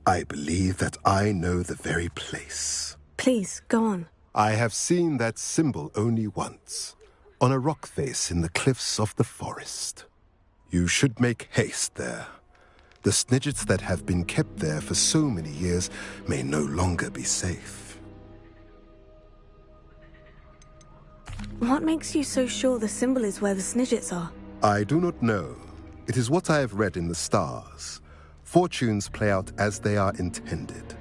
I believe that I know the very place. Please, go on. I have seen that symbol only once, on a rock face in the cliffs of the forest. You should make haste there. The Snidgets that have been kept there for so many years may no longer be safe. What makes you so sure the symbol is where the Snidgets are? I do not know. It is what I have read in the stars. Fortunes play out as they are intended.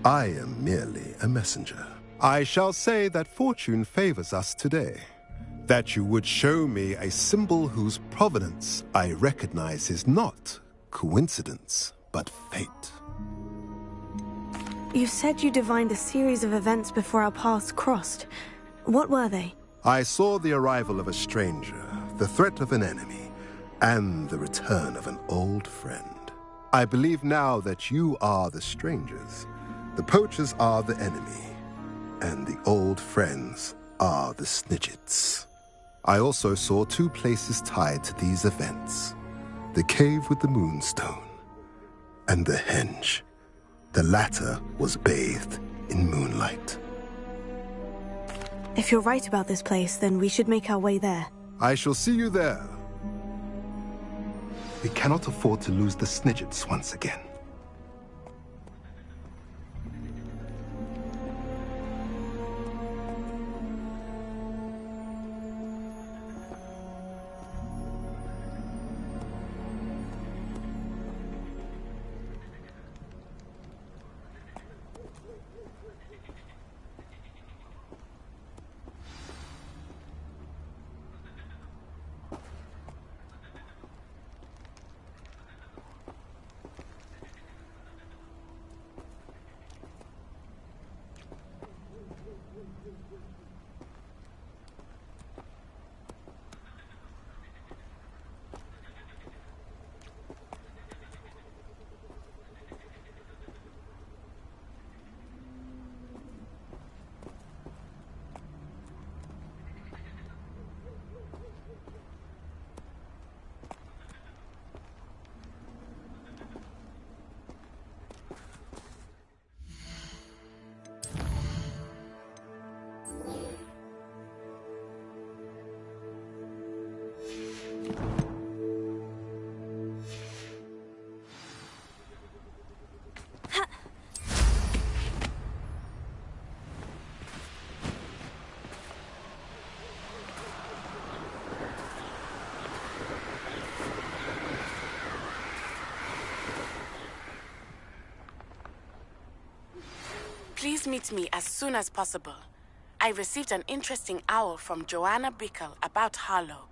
I am merely a messenger. I shall say that fortune favors us today. That you would show me a symbol whose provenance I recognize is not coincidence, but fate. You said you divined a series of events before our paths crossed. What were they? I saw the arrival of a stranger, the threat of an enemy, and the return of an old friend. I believe now that you are the strangers, the poachers are the enemy, and the old friends are the Snidgets. I also saw two places tied to these events: the cave with the Moonstone and the henge. The latter was bathed in moonlight. If you're right about this place, then we should make our way there. I shall see you there. We cannot afford to lose the Snidgets once again. Please meet me as soon as possible. I received an interesting owl from Joanna Bickle about Harlow.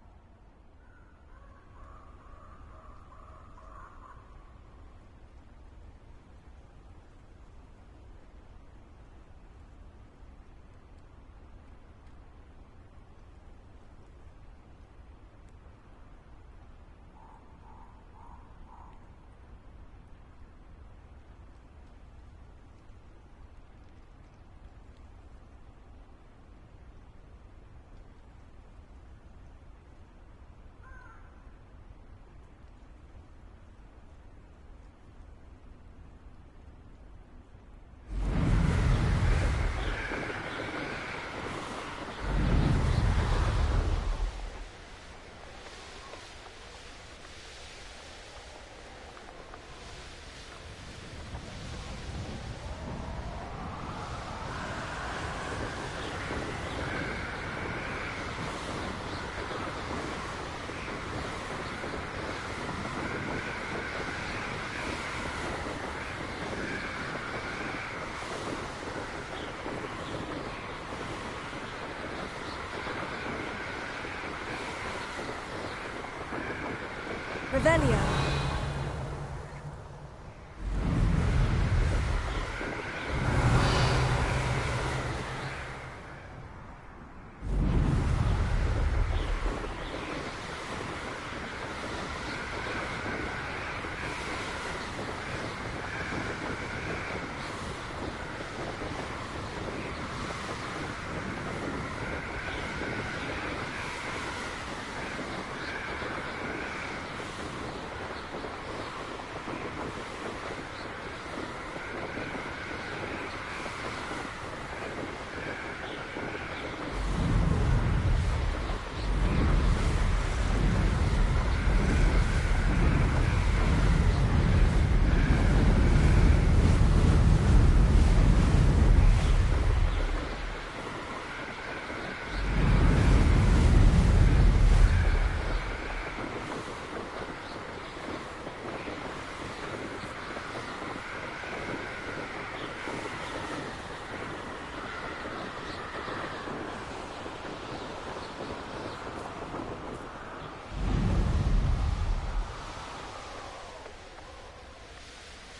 Revelio.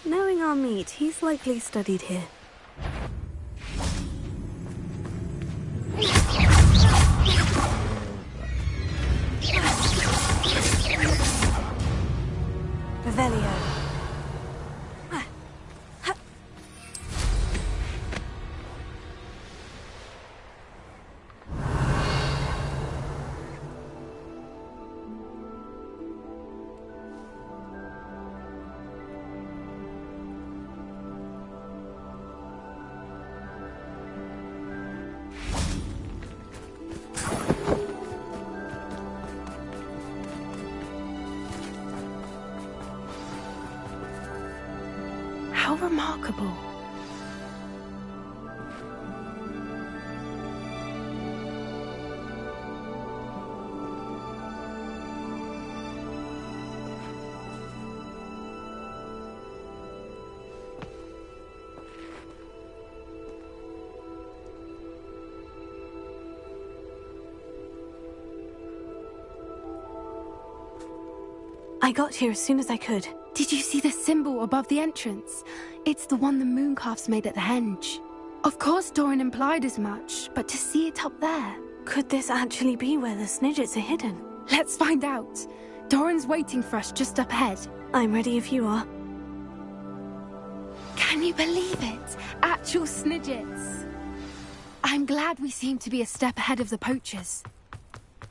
Knowing our meat, he's likely studied here. Revelio. How remarkable. I got here as soon as I could. Did you see the symbol above the entrance? It's the one the mooncalfs made at the henge. Of course Doran implied as much, but to see it up there... Could this actually be where the Snidgets are hidden? Let's find out. Doran's waiting for us just up ahead. I'm ready if you are. Can you believe it? Actual Snidgets. I'm glad we seem to be a step ahead of the poachers.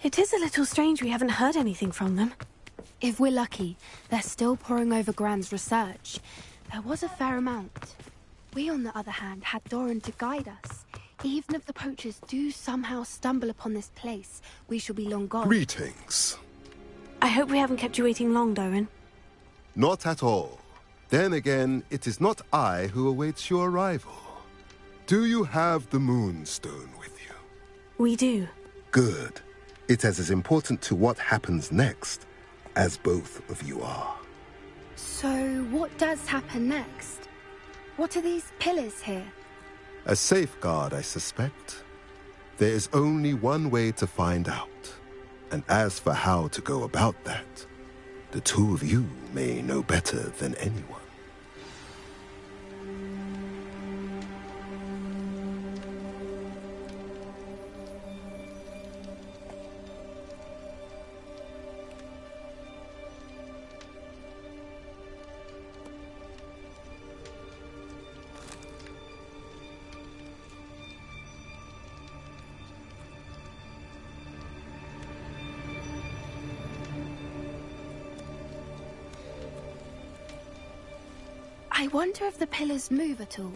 It is a little strange we haven't heard anything from them. If we're lucky, they're still poring over Gran's research. There was a fair amount. We, on the other hand, had Doran to guide us. Even if the poachers do somehow stumble upon this place, we shall be long gone. Greetings. I hope we haven't kept you waiting long, Doran. Not at all. Then again, it is not I who awaits your arrival. Do you have the Moonstone with you? We do. Good. It is as important to what happens next as both of you are. So, what does happen next? What are these pillars here? A safeguard, I suspect. There is only one way to find out. And as for how to go about that, the two of you may know better than anyone. I wonder if the pillars move at all.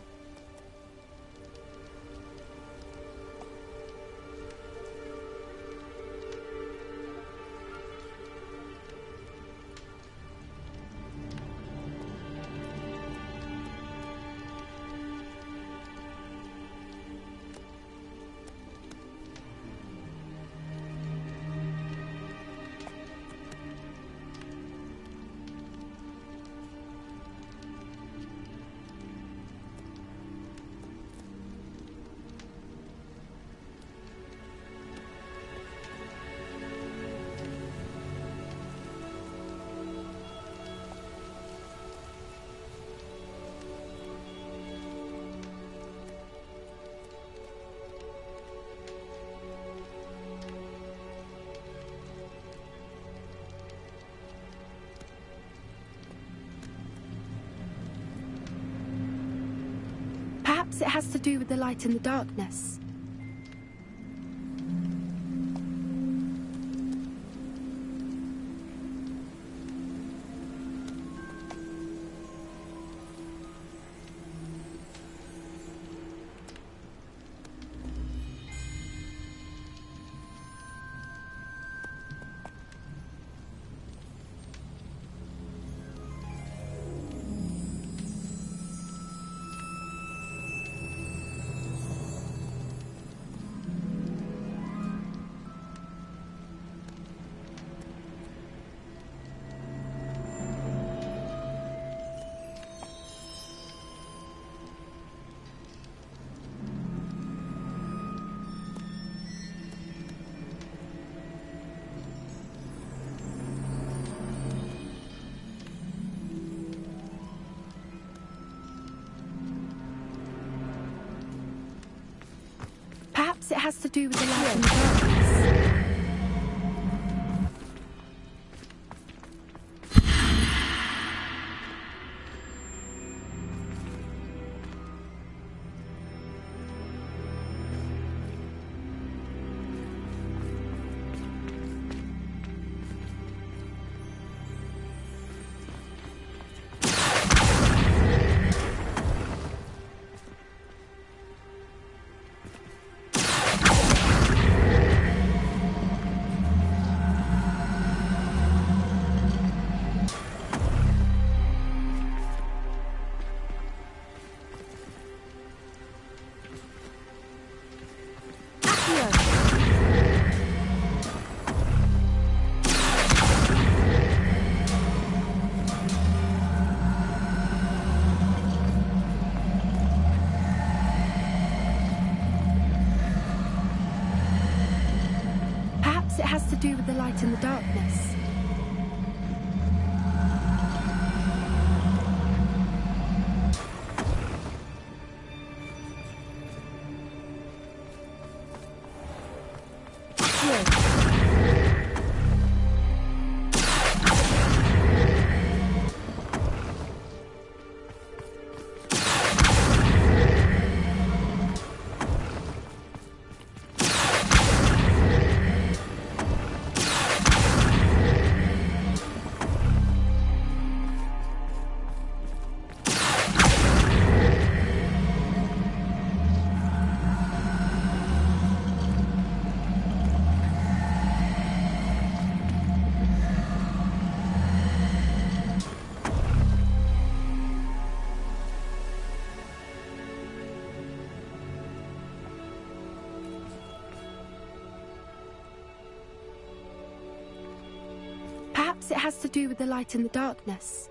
Perhaps it has to do with the light and the darkness. Perhaps it has to do with the light and the darkness. Perhaps it has to do with the light and the darkness. Perhaps it has to do with the light and the darkness.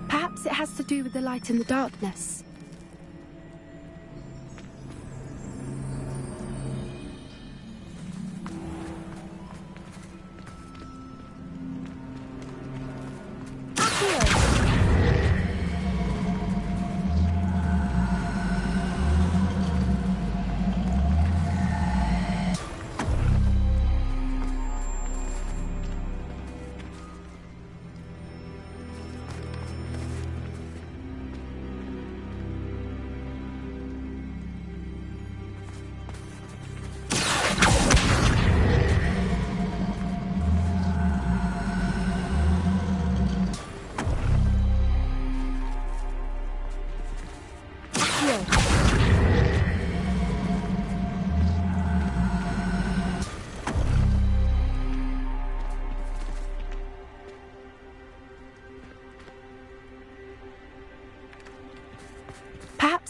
Perhaps it has to do with the light and the darkness.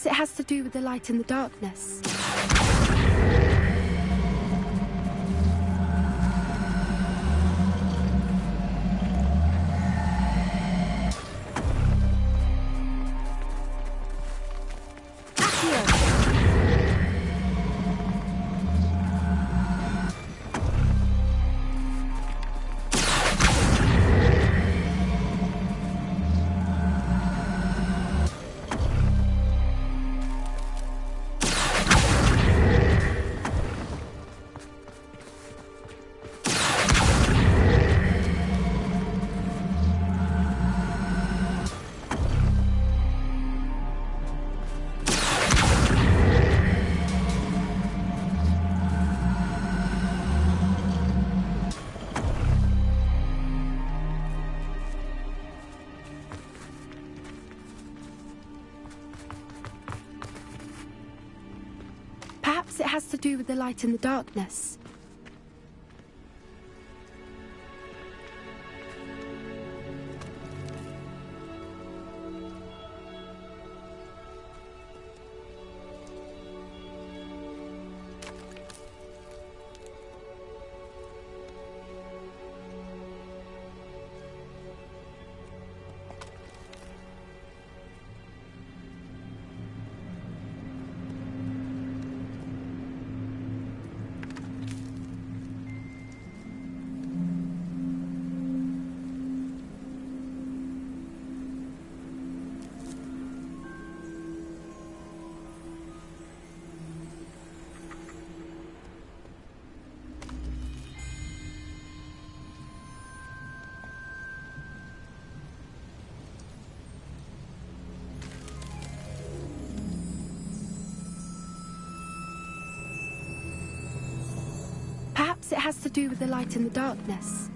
Perhaps it has to do with the light and the darkness. Perhaps it has to do with the light and the darkness. Perhaps it has to do with the light and the darkness.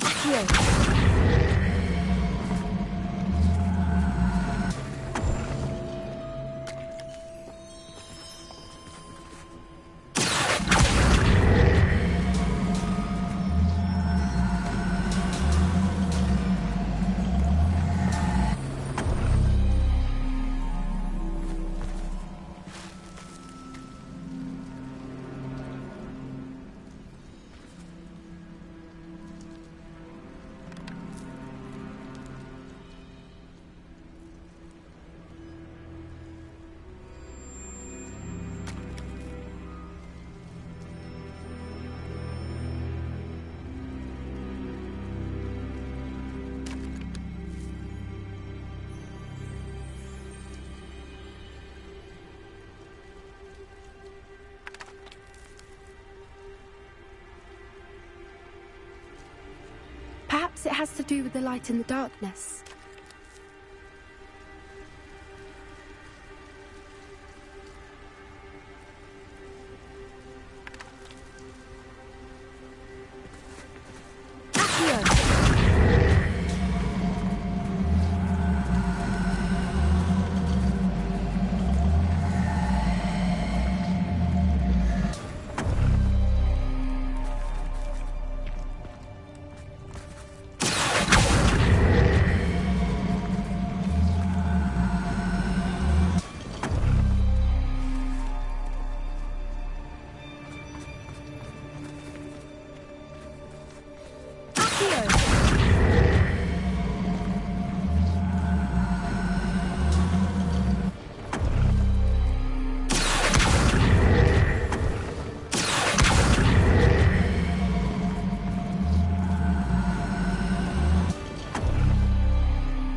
Perhaps it has to do with the light and the darkness.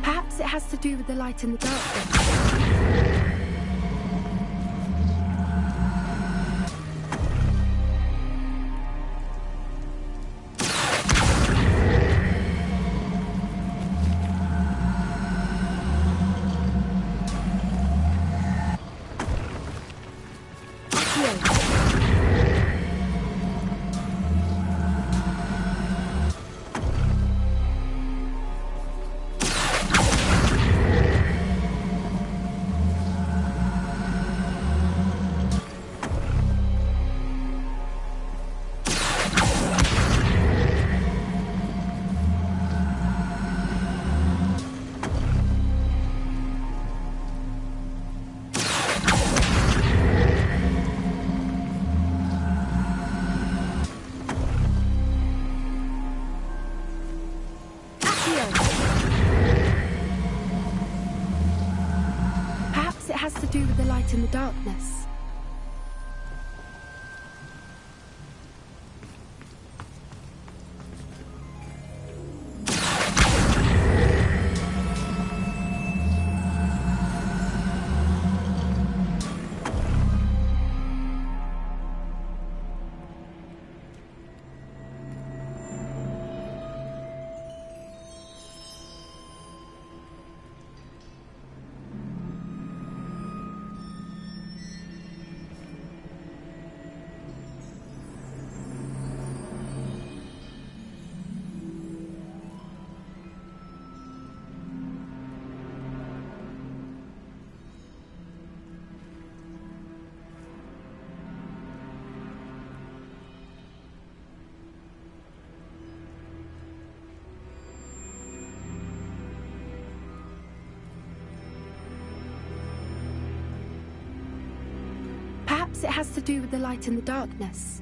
Perhaps it has to do with the light and the darkness. has to do with the light in the darkness. Perhaps it has to do with the light in the darkness.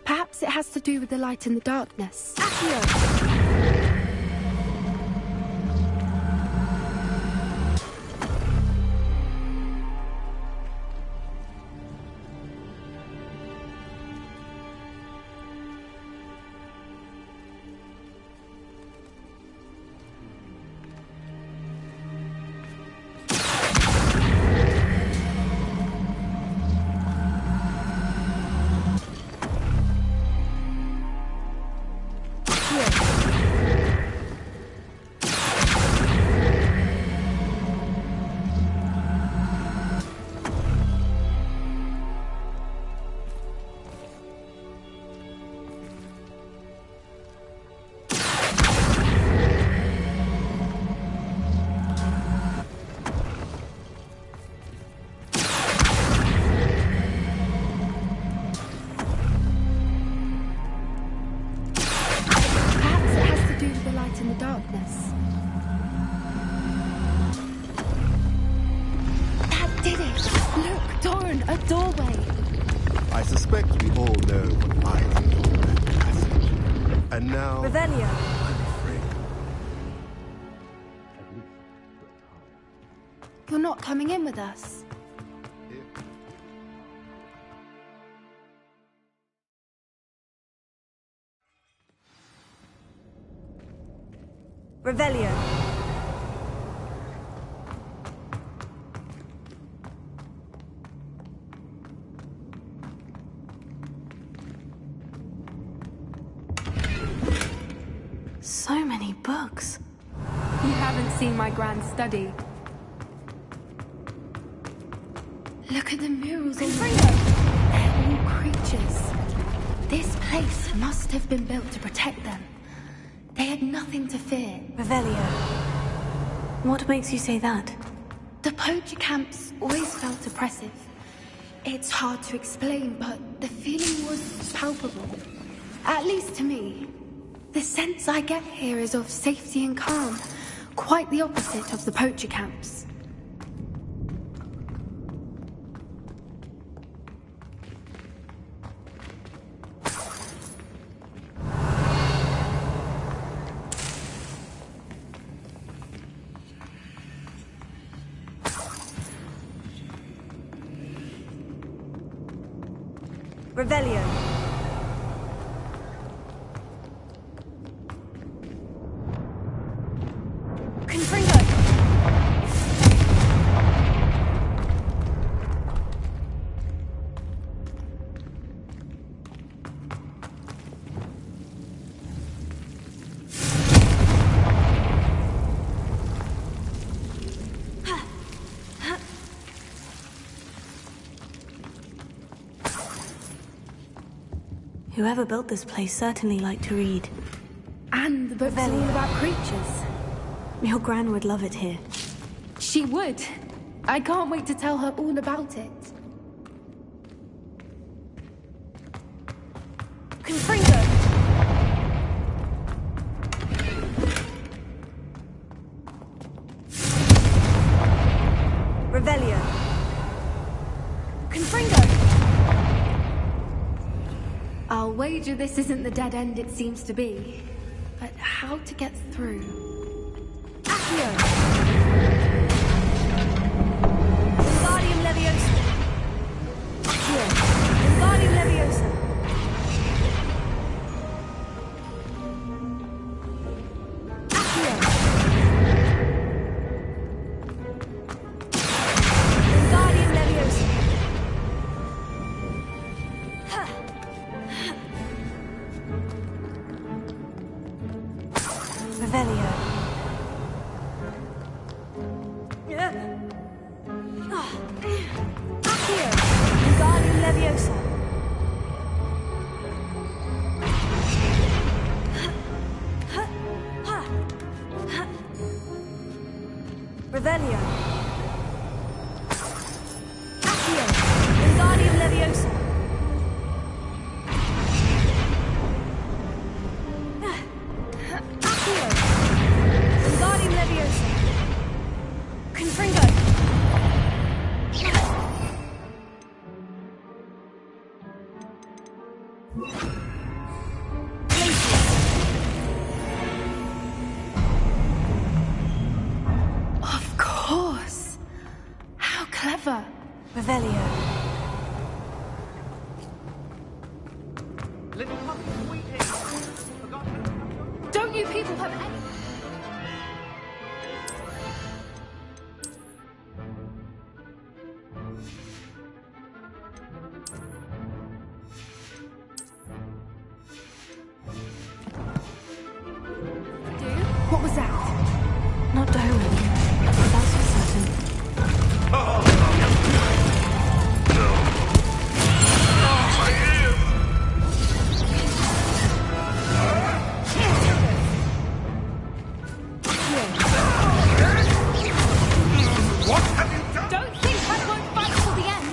Perhaps it has to do with the light in the darkness. Accio! You're not coming in with us. Revelio. So many books. You haven't seen my grand study. Look at the murals on the wall. They're all creatures. This place must have been built to protect them. They had nothing to fear. Revelio. What makes you say that? The poacher camps always felt oppressive. It's hard to explain, but the feeling was palpable. At least to me. The sense I get here is of safety and calm. Quite the opposite of the poacher camps. Revelio. Whoever built this place certainly liked to read. And the book's all about creatures. Your Gran would love it here. She would. I can't wait to tell her all about it. Confringo! Revelio! Confringo! I'll wager this isn't the dead end it seems to be. But how to get through? Accio! Wingardium Leviosa! Accio! Wingardium Leviosa! Accio! Wingardium Leviosa! Revelio. Accio! Wingardium Leviosa! Revelio. Accio! Wingardium Leviosa! Accio! Wingardium Leviosa! Confringo! Of course. How clever. Revelio. Little puppy sweetie. Forgotten? Don't you people have any... What was that? Not Doran. That's for certain. What have you done? Don't think I won't fight till the end.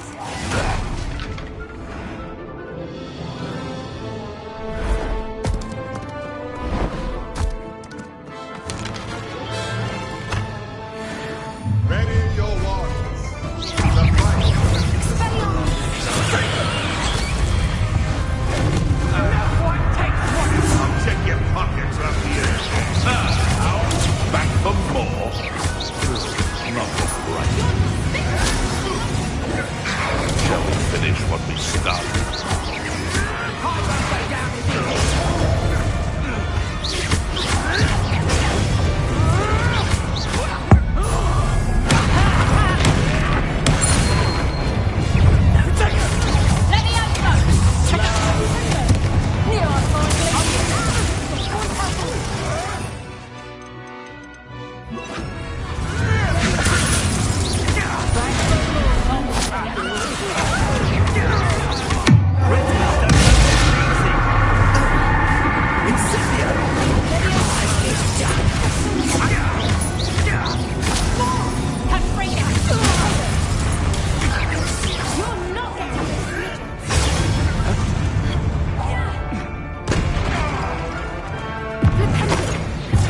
Ready your warriors. The fight. I'll check your pockets up here. Now, back for more. Not right. Shall we finish what we started?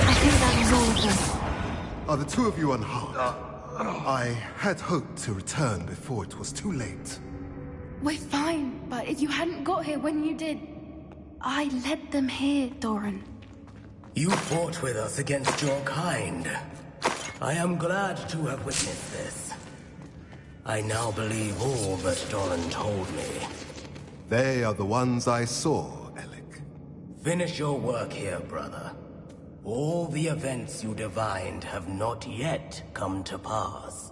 I think that was all of them. Are the two of you unharmed? I had hoped to return before it was too late. We're fine, but if you hadn't got here when you did, I led them here, Doran. You fought with us against your kind. I am glad to have witnessed this. I now believe all that Doran told me. They are the ones I saw, Alec. Finish your work here, brother. All the events you divined have not yet come to pass.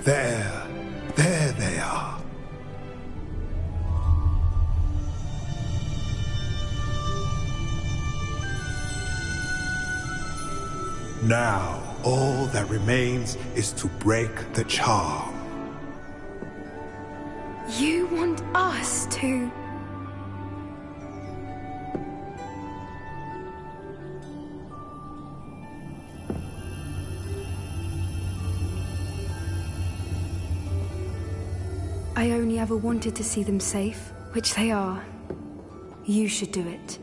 There they are. Now, all that remains is to break the charm. You want us to... I only ever wanted to see them safe, which they are. You should do it.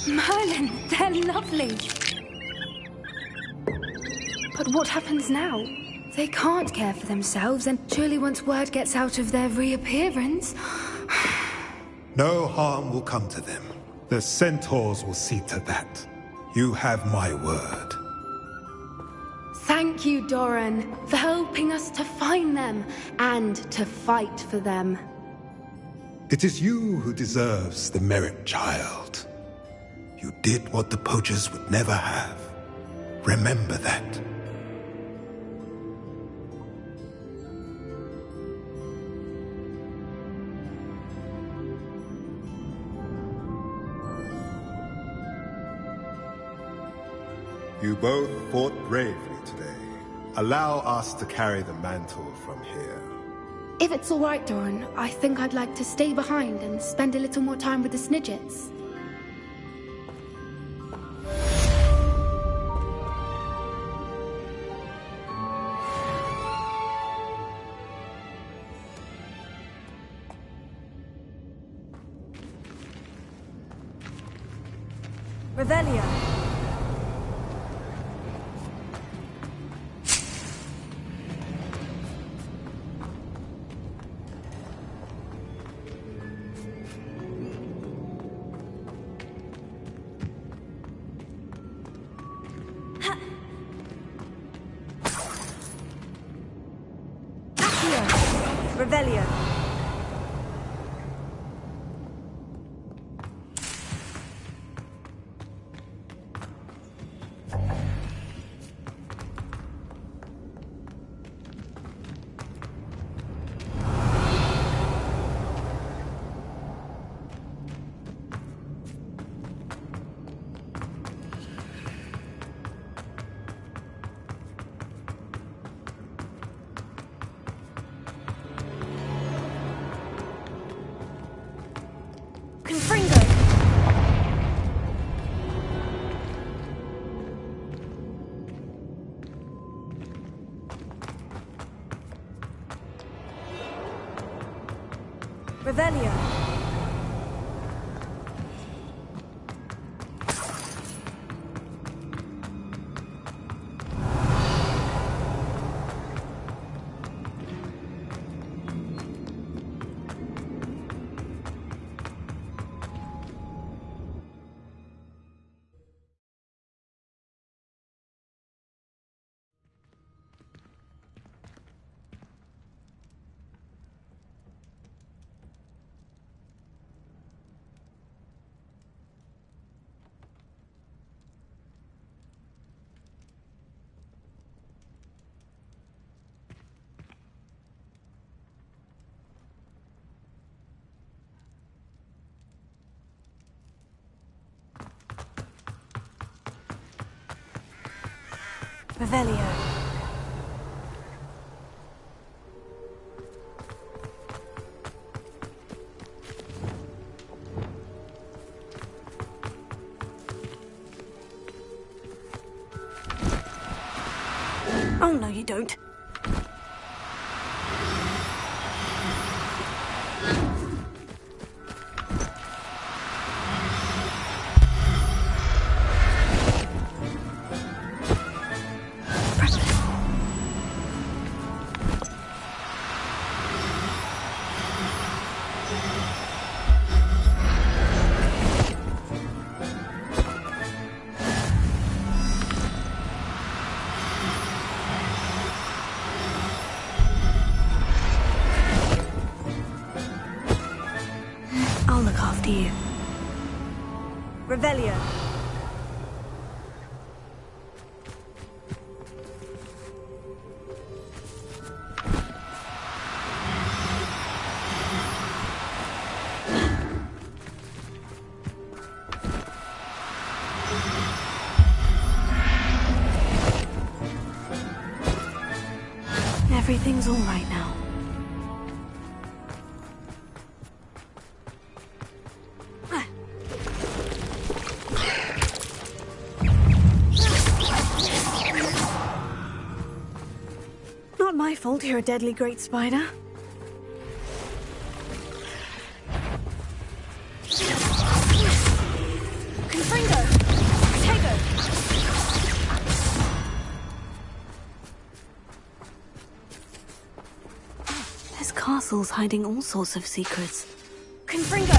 Merlin, they're lovely. But what happens now? They can't care for themselves, and surely once word gets out of their reappearance... No harm will come to them. The centaurs will see to that. You have my word. Thank you, Doran, for helping us to find them, and to fight for them. It is you who deserves the merit, child. You did what the poachers would never have. Remember that. You both fought bravely today. Allow us to carry the mantle from here. If it's all right, Doran, I think I'd like to stay behind and spend a little more time with the Snidgets. Revelio. Revelio. Revelio. Revelio. Oh, no, you don't. after you. Revelio. Everything's all right now. Not my fault you're a deadly great spider. Confringo! Tego! This castle's hiding all sorts of secrets. Confringo!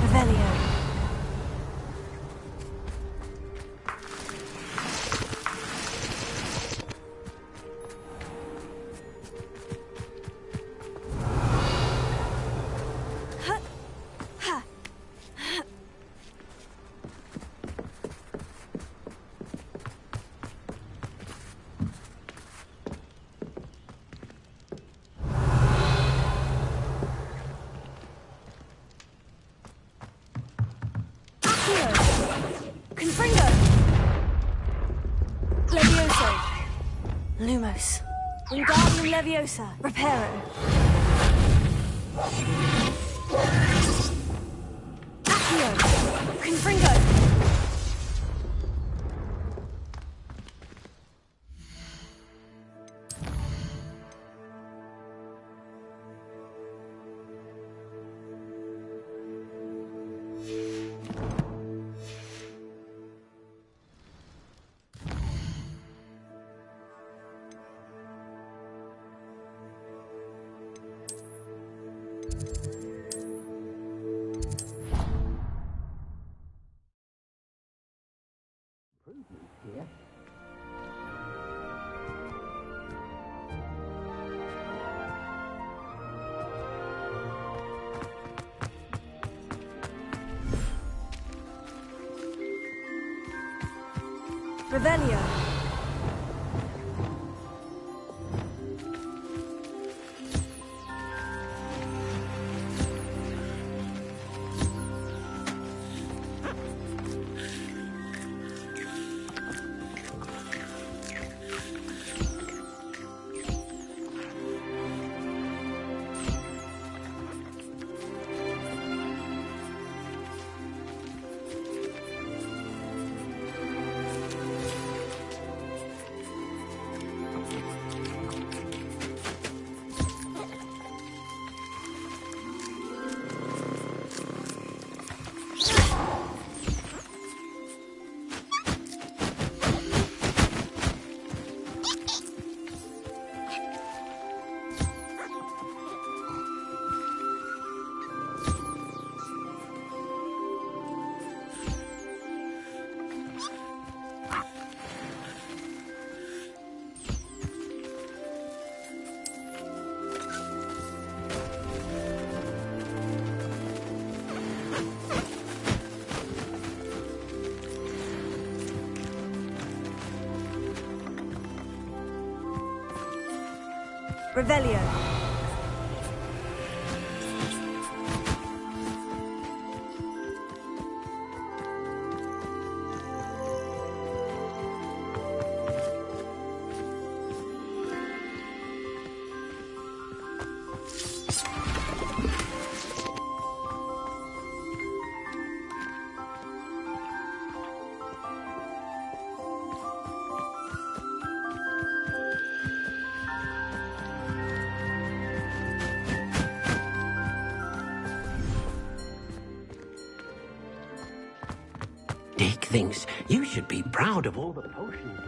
Revelio. Confringo! Levioso! Lumos. Wingardium Leviosa. Reparo. Accio! Confringo! Here. Revelio. Revelio. Dick thinks you should be proud of all the potions.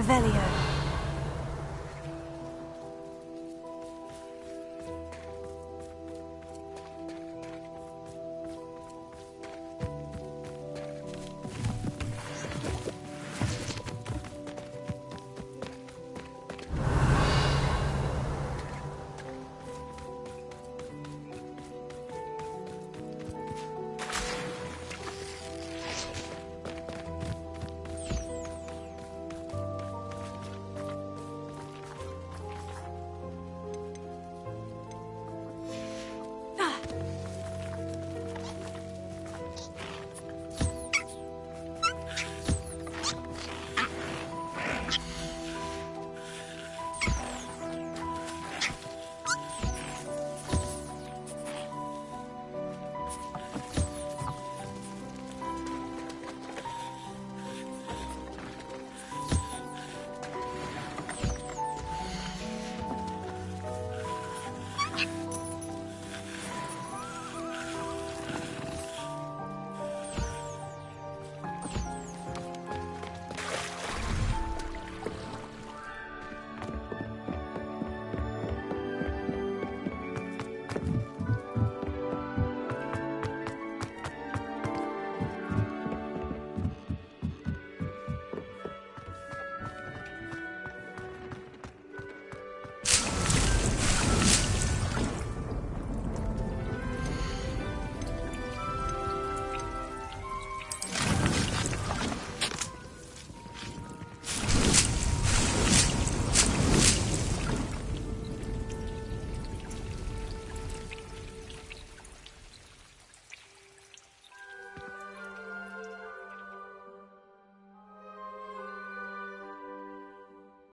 Revelio.